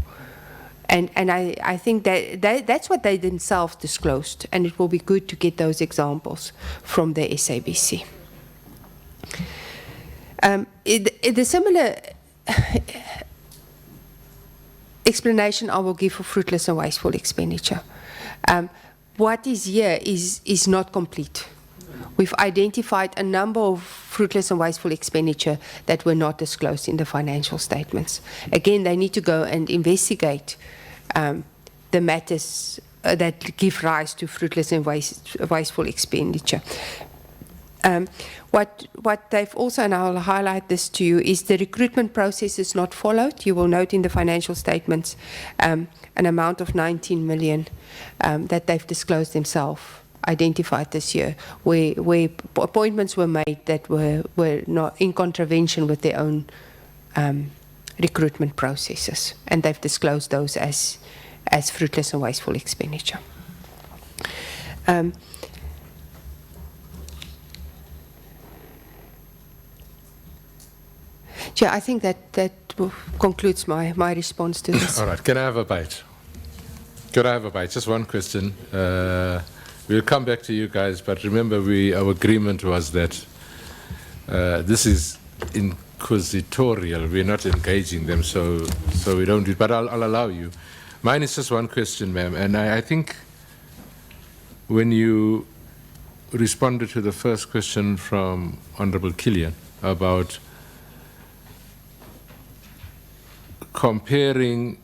Speaker 7: And I think that's what they themselves disclosed, and it will be good to get those examples from the SABC. The similar explanation I will give for fruitless and wasteful expenditure. What is here is not complete. We've identified a number of fruitless and wasteful expenditure that were not disclosed in the financial statements. Again, they need to go and investigate the matters that give rise to fruitless and wasteful expenditure. What they've also, and I'll highlight this to you, is the recruitment process is not followed. You will note in the financial statements an amount of 19 million that they've disclosed themselves, identified this year, where appointments were made that were not in contravention with their own recruitment processes, and they've disclosed those as fruitless and wasteful expenditure. Yeah, I think that concludes my response to this.
Speaker 1: All right, can I have a bite? Could I have a bite? Just one question. We'll come back to you guys, but remember our agreement was that this is inquisitorial. We're not engaging them, so we don't do it, but I'll allow you. Mine is just one question, ma'am, and I think when you responded to the first question from Honorable Killian about comparing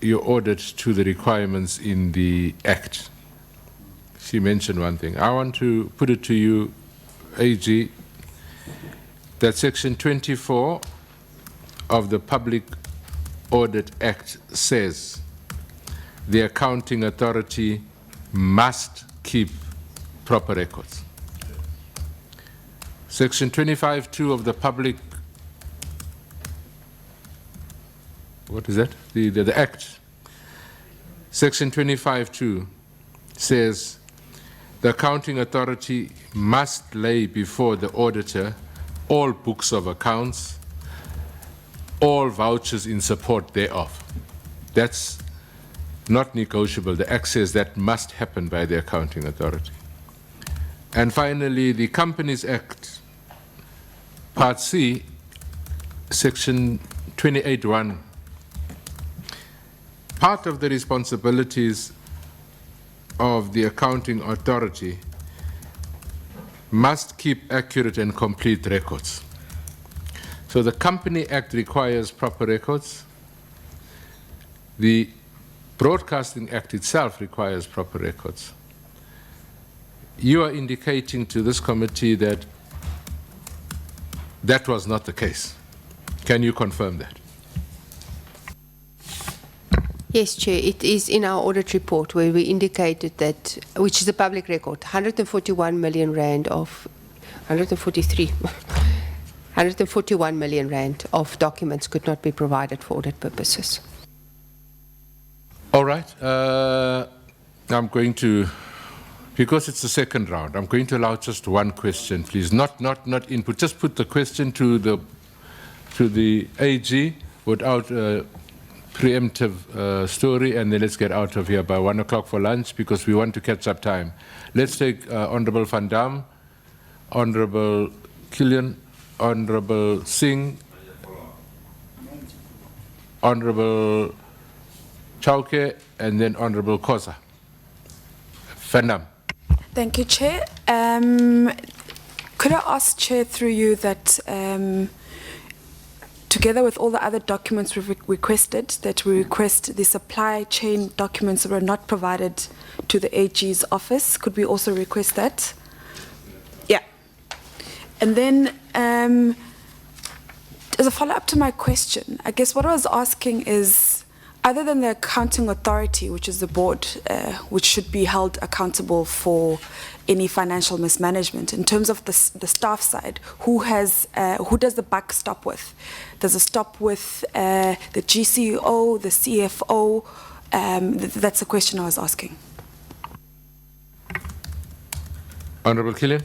Speaker 1: your audit to the requirements in the Act. She mentioned one thing. I want to put it to you, AG, that Section 24 of the Public Audit Act says the accounting authority must keep proper records. Section 25(2) of the Public, what is that? The Act. Section 25(2) says the accounting authority must lay before the auditor all books of accounts, all vouchers in support thereof. That's not negotiable. The Act says that must happen by the accounting authority. And finally, the Companies Act, Part C, Section 28(1). Part of the responsibilities of the accounting authority must keep accurate and complete records. So the Company Act requires proper records. The Broadcasting Act itself requires proper records. You are indicating to this committee that that was not the case. Can you confirm that?
Speaker 7: Yes, Chair, it is in our audit report where we indicated that, which is a public record, 141 million rand of, 143, 141 million rand of documents could not be provided for audit purposes.
Speaker 1: All right. I'm going to, because it's the second round, I'm going to allow just one question, please. Not input. Just put the question to the AG without preemptive story, and then let's get out of here by 1 o'clock for lunch because we want to catch up time. Let's take Honorable Van Dam, Honorable Killian, Honorable Singh, Honorable Chauke, and then Honorable Khoza. Van Dam.
Speaker 3: Thank you, Chair. Could I ask, Chair, through you that together with all the other documents we've requested, that we request the supply chain documents that were not provided to the AG's office. Could we also request that? Yeah. And then, as a follow-up to my question, I guess what I was asking is, other than the accounting authority, which is the board, which should be held accountable for any financial mismanagement, in terms of the staff side, who does the buck stop with? Does it stop with the GCO, the CFO? That's the question I was asking.
Speaker 1: Honorable Killian.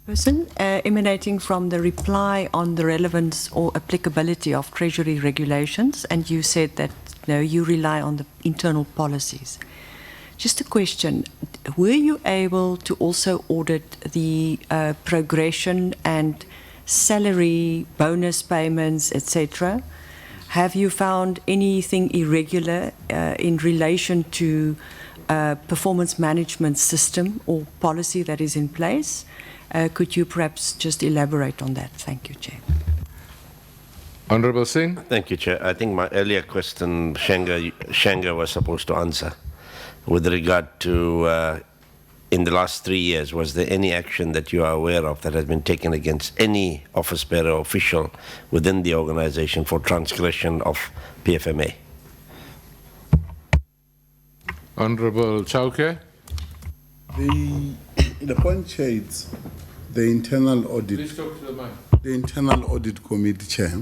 Speaker 9: Person emanating from the reply on the relevance or applicability of Treasury regulations, and you said that you rely on the internal policies. Just a question, were you able to also audit the progression and salary, bonus payments, etc.? Have you found anything irregular in relation to performance management system or policy that is in place? Could you perhaps just elaborate on that? Thank you, Chair.
Speaker 1: Honorable Singh.
Speaker 2: Thank you, Chair. I think my earlier question, Shanga was supposed to answer with regard to, in the last 3 years, was there any action that you are aware of that has been taken against any office bearer or official within the organization for transgression of PFMA?
Speaker 1: Honorable Chauke.
Speaker 11: The point shades the internal audit.
Speaker 1: Please talk to the mic.
Speaker 11: The internal audit committee chair,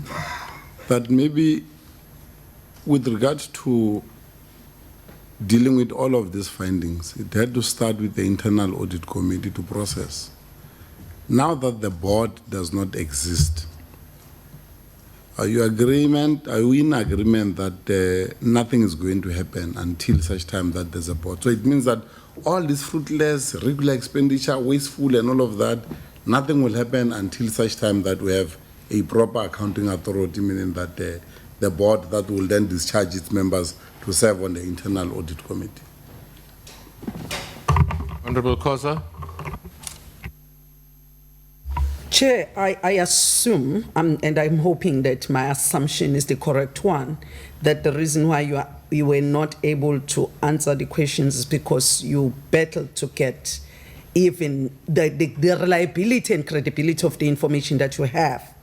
Speaker 11: that maybe with regard to dealing with all of these findings, it had to start with the internal audit committee to process. Now that the board does not exist, are we in agreement that nothing is going to happen until such time that there's a board? So it means that all this fruitless, regular expenditure, wasteful and all of that, nothing will happen until such time that we have a proper accounting authority, meaning that the board that will then discharge its members to serve on the internal audit committee.
Speaker 1: Honorable Khoza?
Speaker 5: Chair, I assume, and I'm hoping that my assumption is the correct one, that the reason why you were not able to answer the questions is because you battled to get even the reliability and credibility of the information that you have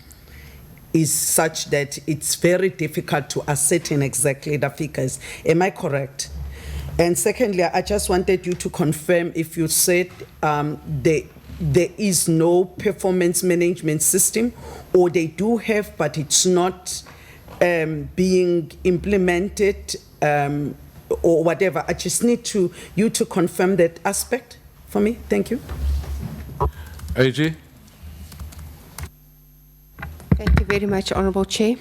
Speaker 5: is such that it's very difficult to ascertain exactly the figures. Am I correct? And secondly, I just wanted you to confirm if you said there is no performance management system, or they do have, but it's not being implemented or whatever. I just need you to confirm that aspect for me. Thank you.
Speaker 1: AG?
Speaker 7: Thank you very much, Honourable Chair.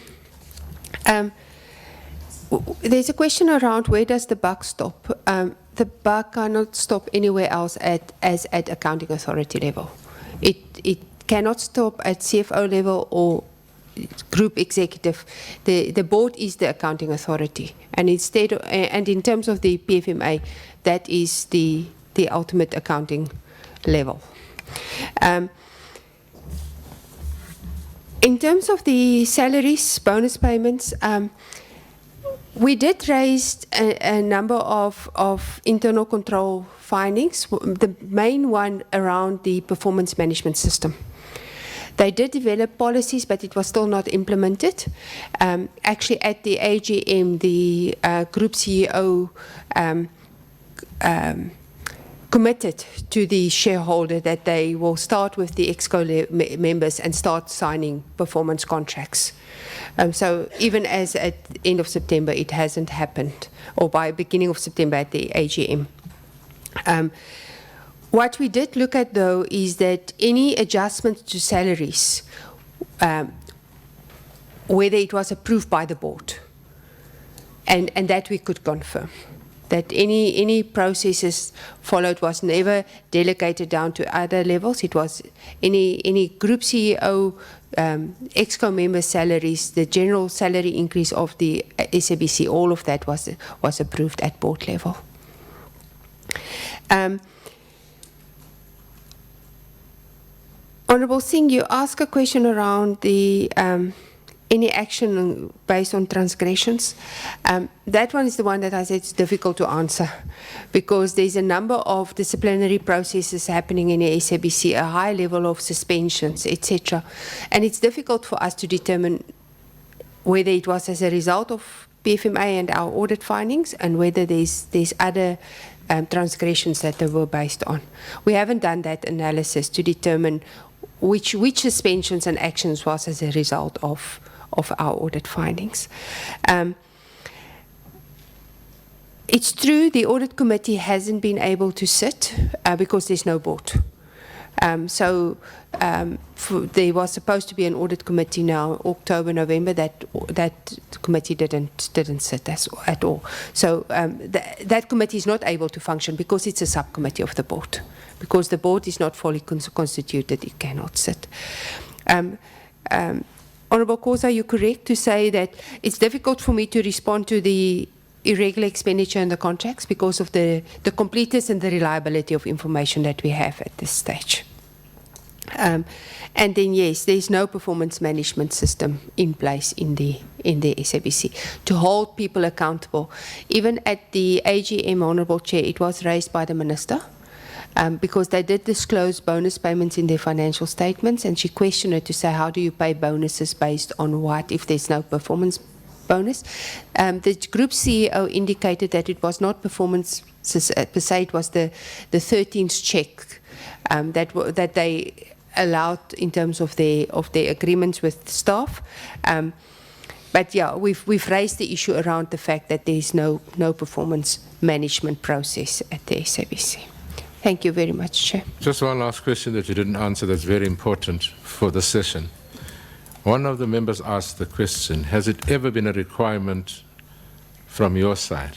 Speaker 7: There's a question around where does the buck stop? The buck cannot stop anywhere else as at accounting authority level. It cannot stop at CFO level or group executive. The board is the accounting authority, and and in terms of the PFMA, that is the ultimate accounting level. In terms of the salaries, bonus payments, we did raise a number of internal control findings, the main one around the performance management system. They did develop policies, but it was still not implemented. Actually, at the AGM, the group CEO committed to the shareholder that they will start with the EXCO members and start signing performance contracts. So even as at the end of September, it hasn't happened, or by beginning of September at the AGM. What we did look at, though, is that any adjustments to salaries, whether it was approved by the board, and that we could confirm. That any processes followed was never delegated down to other levels. It was any group CEO, EXCO member salaries, the general salary increase of the SABC, all of that was approved at board level. Honourable Singh, you asked a question around the any action based on transgressions. That one is the one that I said it's difficult to answer, because there's a number of disciplinary processes happening in the SABC, a high level of suspensions, etc. And it's difficult for us to determine whether it was as a result of PFMA and our audit findings, and whether there's other transgressions that they were based on. We haven't done that analysis to determine which suspensions and actions was as a result of our audit findings. It's true the audit committee hasn't been able to sit because there's no board. There was supposed to be an audit committee now, October, November, that committee didn't sit at all. So that committee is not able to function because it's a subcommittee of the board. Because the board is not fully constituted, it cannot sit. Honourable Khoza, you're correct to say that it's difficult for me to respond to the irregular expenditure in the contracts because of the completeness and the reliability of information that we have at this stage. And then, yes, there's no performance management system in place in the SABC to hold people accountable. Even at the AGM, Honourable Chair, it was raised by the Minister. Because they did disclose bonus payments in their financial statements, and she questioned it to say, how do you pay bonuses based on what if there's no performance bonus? The group CEO indicated that it was not performance per se, it was the 13th check that they allowed in terms of their agreements with staff. But yeah, we've raised the issue around the fact that there's no performance management process at the SABC. Thank you very much, Chair.
Speaker 1: Just one last question that you didn't answer that's very important for the session. One of the members asked the question, has it ever been a requirement from your side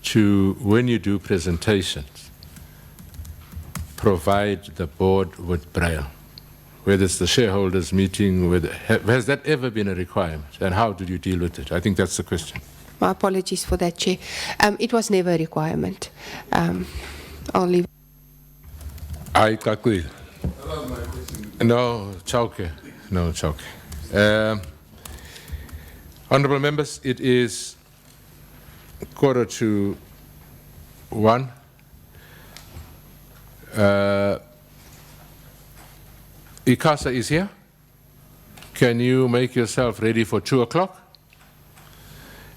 Speaker 1: to, when you do presentations, provide the board with Braille? Whether it's the shareholders meeting, has that ever been a requirement? And how did you deal with it? I think that's the question.
Speaker 7: My apologies for that, Chair. It was never a requirement. I'll leave.
Speaker 1: Aye, Kakui. No, Chauke. No, Chauke. Honorable members, it is 1:15. EASA is here. Can you make yourself ready for 2 o'clock?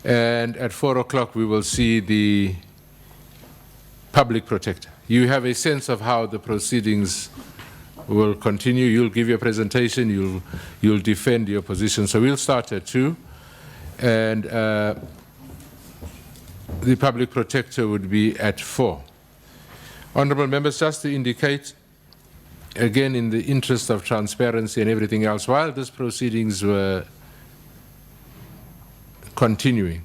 Speaker 1: And at 4 o'clock, we will see the public protector. You have a sense of how the proceedings will continue. You'll give your presentation, you'll defend your position. So we'll start at 2, and the public protector would be at 4. Honorable members, just to indicate, again, in the interest of transparency and everything else, while these proceedings were continuing,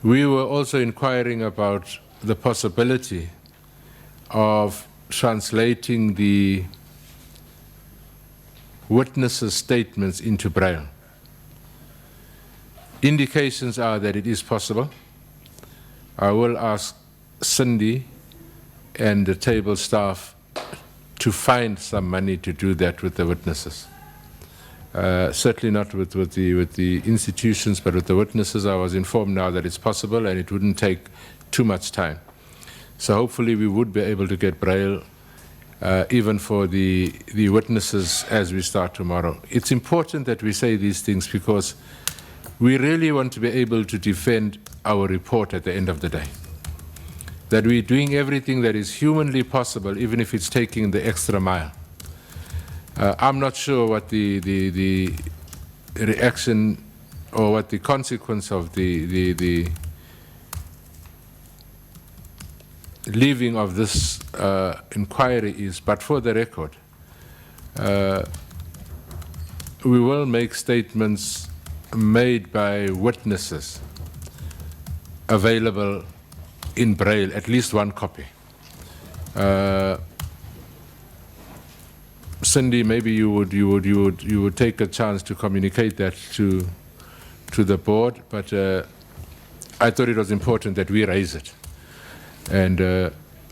Speaker 1: we were also inquiring about the possibility of translating the witnesses' statements into Braille. Indications are that it is possible. I will ask Cindy and the table staff to find some money to do that with the witnesses. Certainly not with the institutions, but with the witnesses. I was informed now that it's possible and it wouldn't take too much time. So hopefully we would be able to get Braille even for the witnesses as we start tomorrow. It's important that we say these things because we really want to be able to defend our report at the end of the day. That we're doing everything that is humanly possible, even if it's taking the extra mile. I'm not sure what the reaction or what the consequence of the leaving of this inquiry is, but for the record, we will make statements made by witnesses available in Braille, at least one copy. Cindy, maybe you would take a chance to communicate that to the board, but I thought it was important that we raise it. And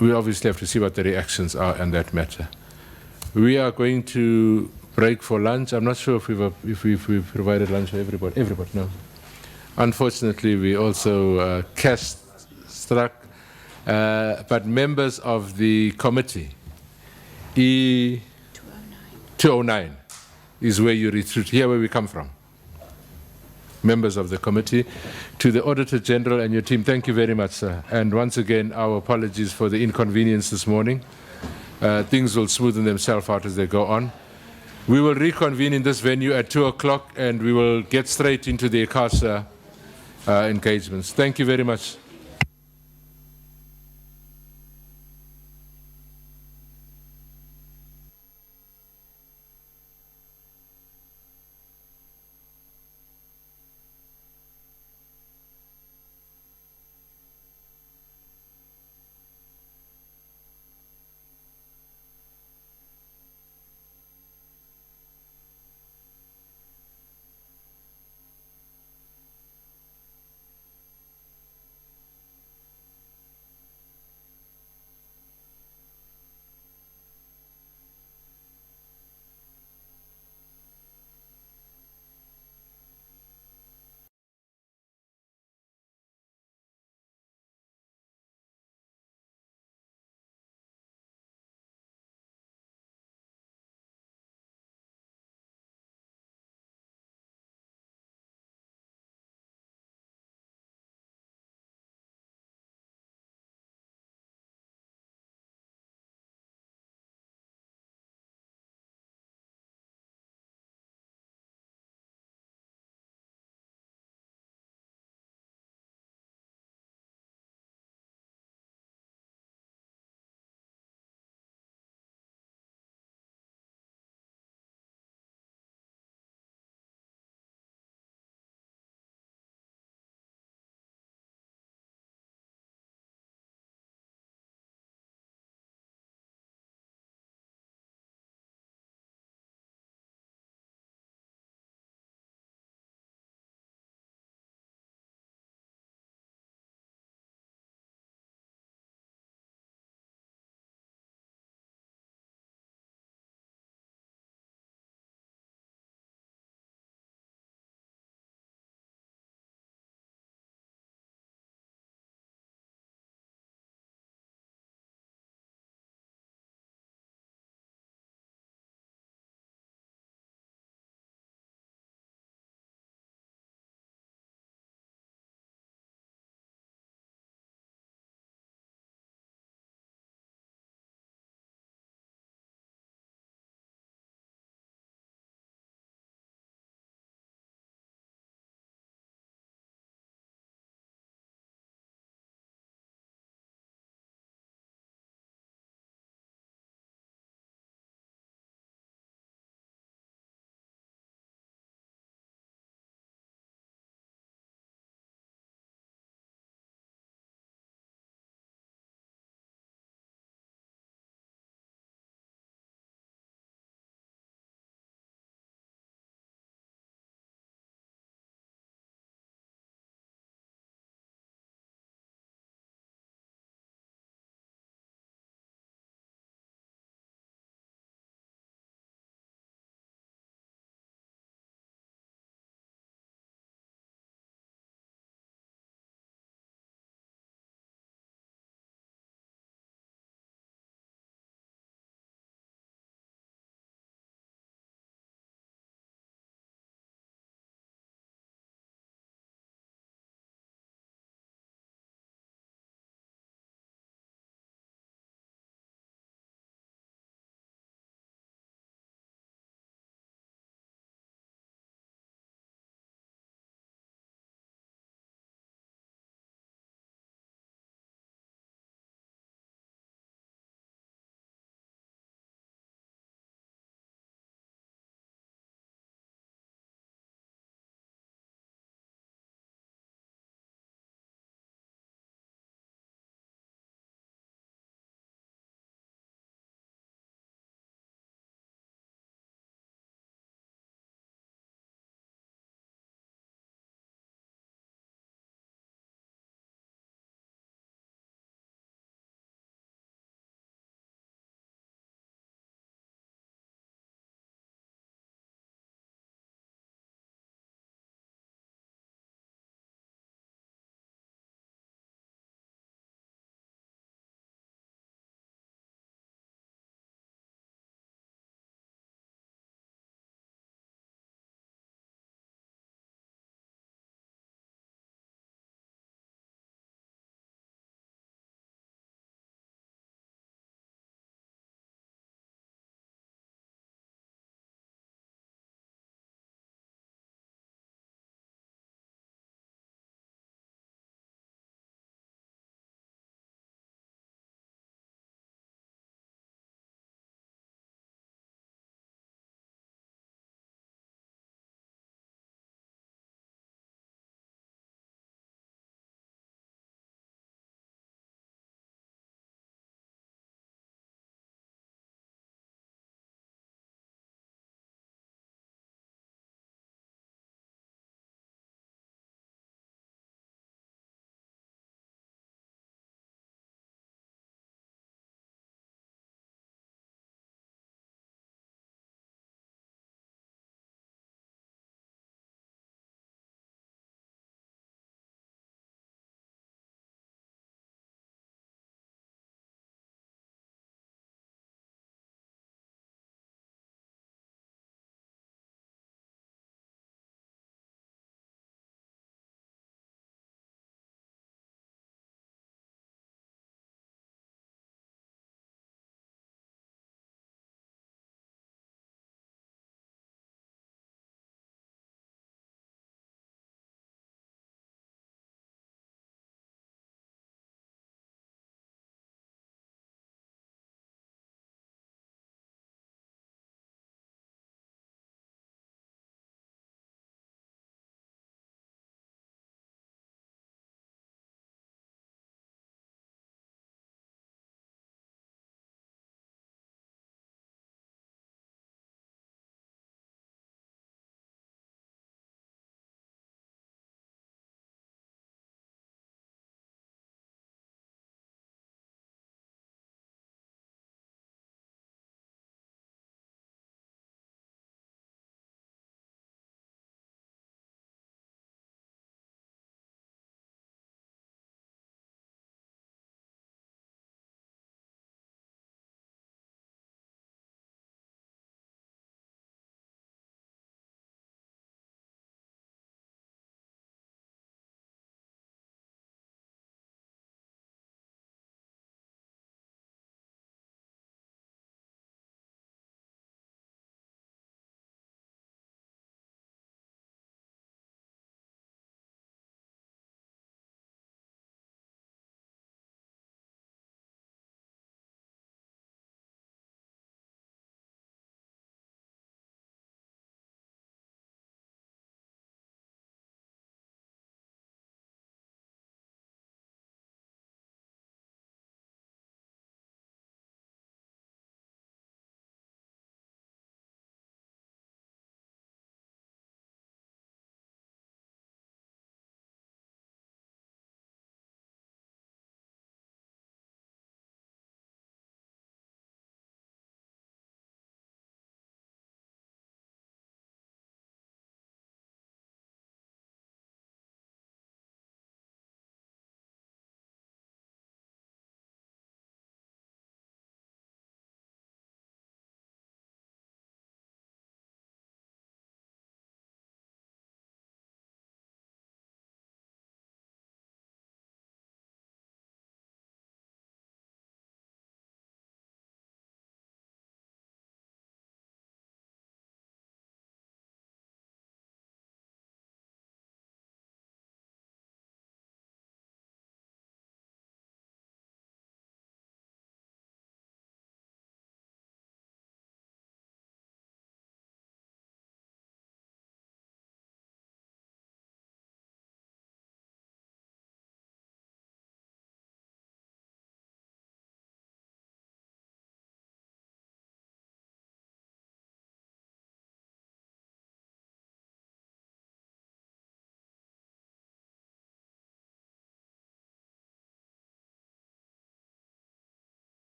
Speaker 1: we obviously have to see what the reactions are on that matter. We are going to break for lunch. I'm not sure if we've provided lunch for everybody. Everybody, no. Unfortunately, we also cash struck, but members of the committee, E209 is where you retreat, here where we come from. Members of the committee, to the Auditor General and your team, thank you very much, sir. And once again, our apologies for the inconvenience this morning. Things will smoothen themselves out as they go on. We will reconvene in this venue at 2 o'clock and we will get straight into the EASA engagements. Thank you very much.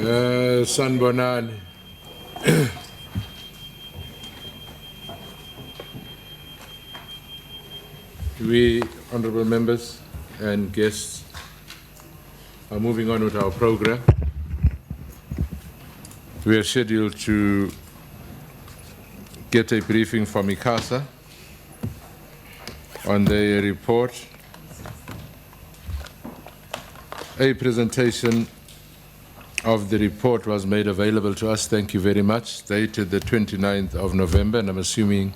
Speaker 1: Sanbonani. We, honorable members and guests, are moving on with our program. We are scheduled to get a briefing from EASA on the report. A presentation of the report was made available to us, thank you very much, dated the 29th of November, and I'm assuming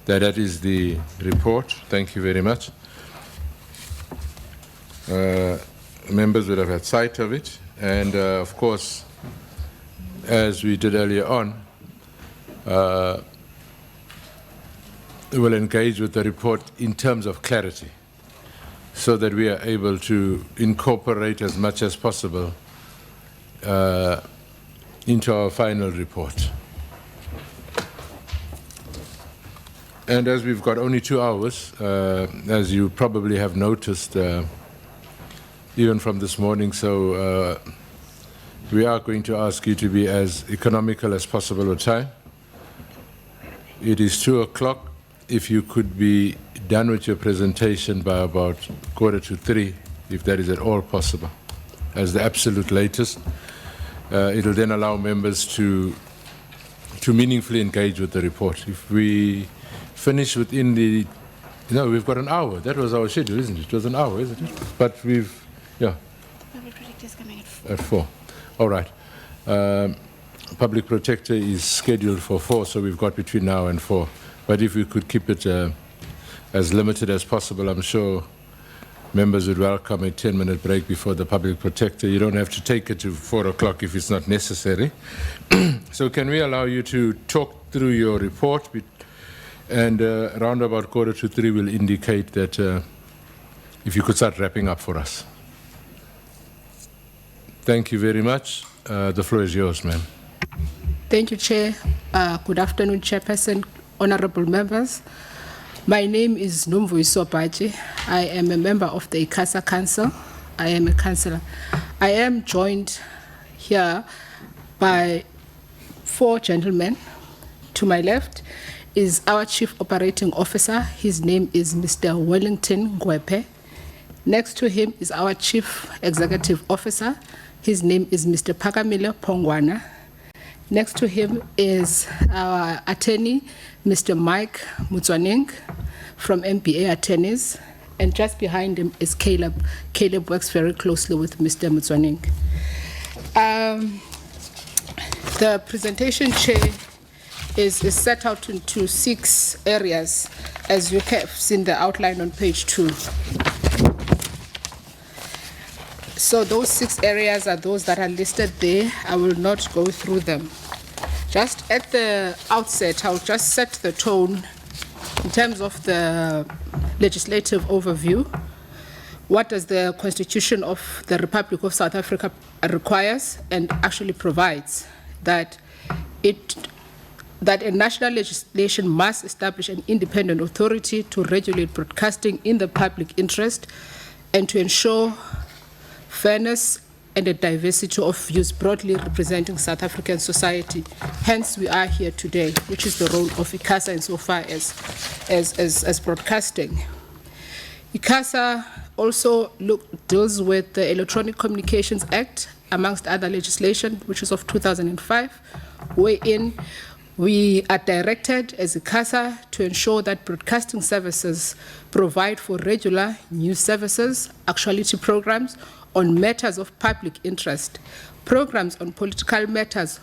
Speaker 1: that that is the report. Thank you very much. Members would have had sight of it, and of course, as we did earlier on, we will engage with the report in terms of clarity so that we are able to incorporate as much as possible into our final report. And as we've got only 2 hours, as you probably have noticed, even from this morning, so we are going to ask you to be as economical as possible with time. It is 2 o'clock. If you could be done with your presentation by about 2:45, if that is at all possible, as the absolute latest. It will then allow members to meaningfully engage with the report. If we finish within the, we've got an hour. That was our schedule, isn't it? It was an hour, isn't it? But we've,
Speaker 3: Public Protector is coming
Speaker 1: at 4. All right. Public Protector is scheduled for 4, so we've got between now and 4. But if we could keep it as limited as possible, I'm sure members would welcome a 10-minute break before the Public Protector. You don't have to take it to 4 o'clock if it's not necessary. So can we allow you to talk through your report? And around about 2:45 will indicate that if you could start wrapping up for us. Thank you very much. The floor is yours, ma'am.
Speaker 14: Thank you, Chair. Good afternoon, Chairperson, honorable members. My name is Nomvuiso Baji. I am a member of the EASA Council. I am a councillor. I am joined here by 4 gentlemen. To my left is our Chief Operating Officer. His name is Mr. Wellington Ngwepe. Next to him is our Chief Executive Officer. His name is Mr. Pakamile Pongwana. Next to him is our attorney, Mr. Mike Mutswaning from MBA Attorneys. And just behind him is Caleb. Caleb works very closely with Mr. Mutswaning. The presentation, Chair, is set out into 6 areas, as you have seen the outline on page 2. So those 6 areas are those that are listed there. I will not go through them. Just at the outset, I'll just set the tone in terms of the legislative overview. What does the Constitution of the Republic of South Africa requires and actually provides? That a national legislation must establish an independent authority to regulate broadcasting in the public interest and to ensure fairness and a diversity of views broadly representing South African society. Hence, we are here today, which is the role of EASA insofar as broadcasting. EASA also deals with the Electronic Communications Act, amongst other legislation, which is of 2005, wherein we are directed as EASA to ensure that broadcasting services provide for regular news services, actuality programs on matters of public interest, programs on political matters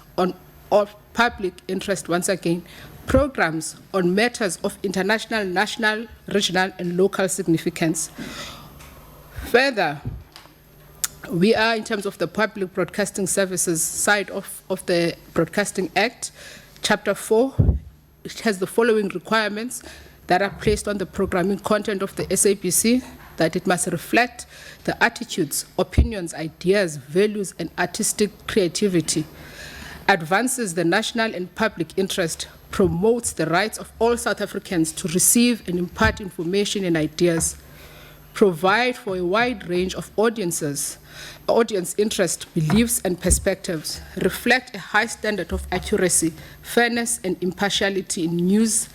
Speaker 14: of public interest once again, programs on matters of international, national, regional, and local significance. Further, we are, in terms of the Public Broadcasting Services side of the Broadcasting Act, Chapter 4, it has the following requirements that are placed on the programming content of the SABC, that it must reflect the attitudes, opinions, ideas, values, and artistic creativity, advances the national and public interest, promotes the rights of all South Africans to receive and impart information and ideas, provide for a wide range of audience interest, beliefs, and perspectives, reflect a high standard of accuracy, fairness, and impartiality in news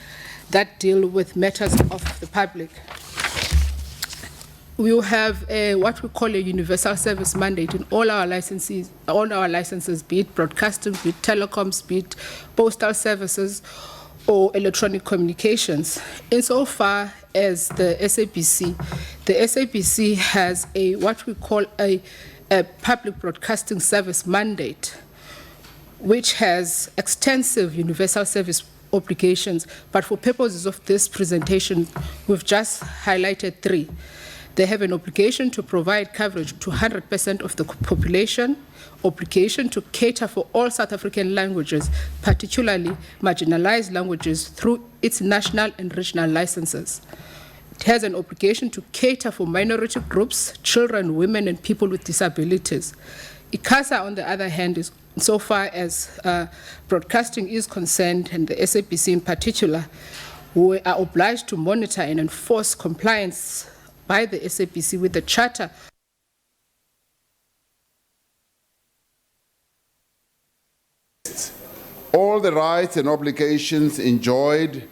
Speaker 14: that deal with matters of the public. We will have what we call a universal service mandate in all our licenses, be it broadcasting, be it telecoms, be it postal services, or electronic communications. Insofar as the SABC has what we call a public broadcasting service mandate, which has extensive universal service obligations, but for purposes of this presentation, we've just highlighted 3. They have an obligation to provide coverage to 100% of the population, obligation to cater for all South African languages, particularly marginalized languages, through its national and regional licenses. It has an obligation to cater for minority groups, children, women, and people with disabilities. EASA, on the other hand, is so far as broadcasting is concerned, and the SABC in particular, we are obliged to monitor and enforce compliance by the SABC with the Charter
Speaker 11: all the rights and obligations enjoyed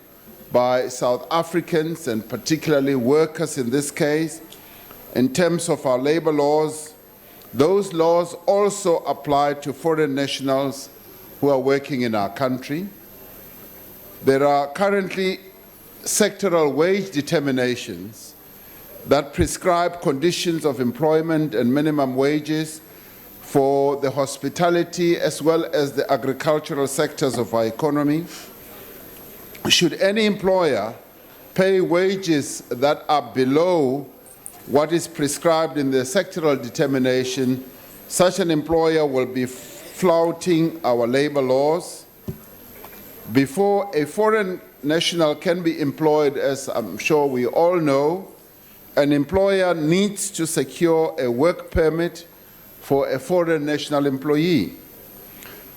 Speaker 11: by South Africans, and particularly workers in this case, in terms of our labor laws. Those laws also apply to foreign nationals who are working in our country. There are currently sectoral wage determinations that prescribe conditions of employment and minimum wages for the hospitality as well as the agricultural sectors of our economy. Should any employer pay wages that are below what is prescribed in the sectoral determination, such an employer will be flouting our labor laws. Before a foreign national can be employed, as I'm sure we all know, an employer needs to secure a work permit for a foreign national employee.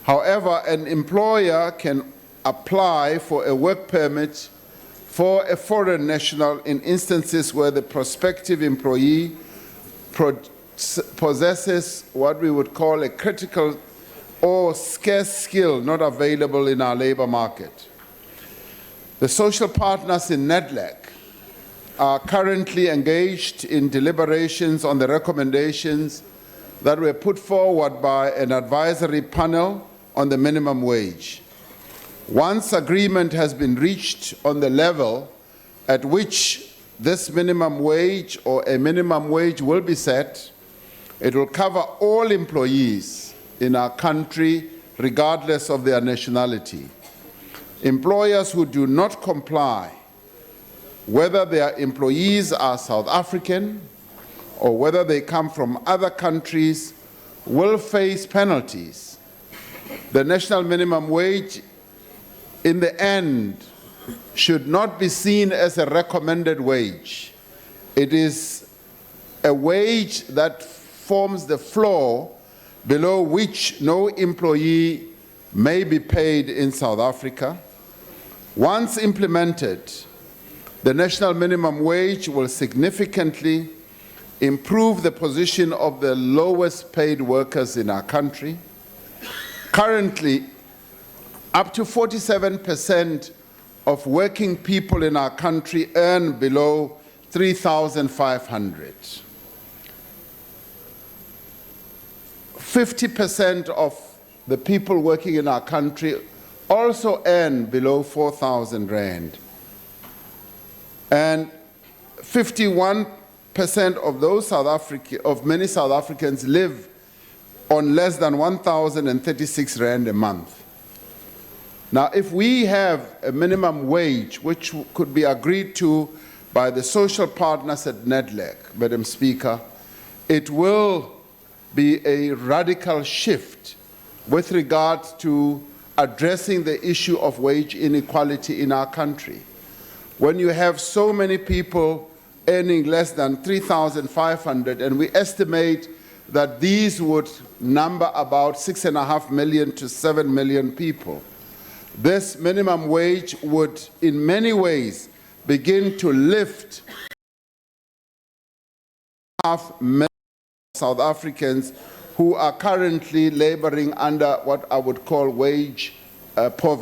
Speaker 11: However, an employer can apply for a work permit for a foreign national in instances where the prospective employee possesses what we would call a critical or scarce skill not available in our labor market. The social partners in NEDLAC are currently engaged in deliberations on the recommendations that were put forward by an advisory panel on the minimum wage. Once agreement has been reached on the level at which this minimum wage or a minimum wage will be set, it will cover all employees in our country regardless of their nationality. Employers who do not comply, whether their employees are South African or whether they come from other countries, will face penalties. The national minimum wage, in the end, should not be seen as a recommended wage. It is a wage that forms the floor below which no employee may be paid in South Africa. Once implemented, the national minimum wage will significantly improve the position of the lowest paid workers in our country. Currently, up to 47% of working people in our country earn below 3,500. 50% of the people working in our country also earn below 4,000 rand. And 51% of those many South Africans live on less than 1,036 rand a month. Now, if we have a minimum wage which could be agreed to by the social partners at NEDLAC, Madam Speaker, it will be a radical shift with regard to addressing the issue of wage inequality in our country. When you have so many people earning less than 3,500, and we estimate that these would number about 6.5 million to 7 million people, this minimum wage would in many ways begin to lift 1.5 million South Africans who are currently laboring under what I would call wage poverty.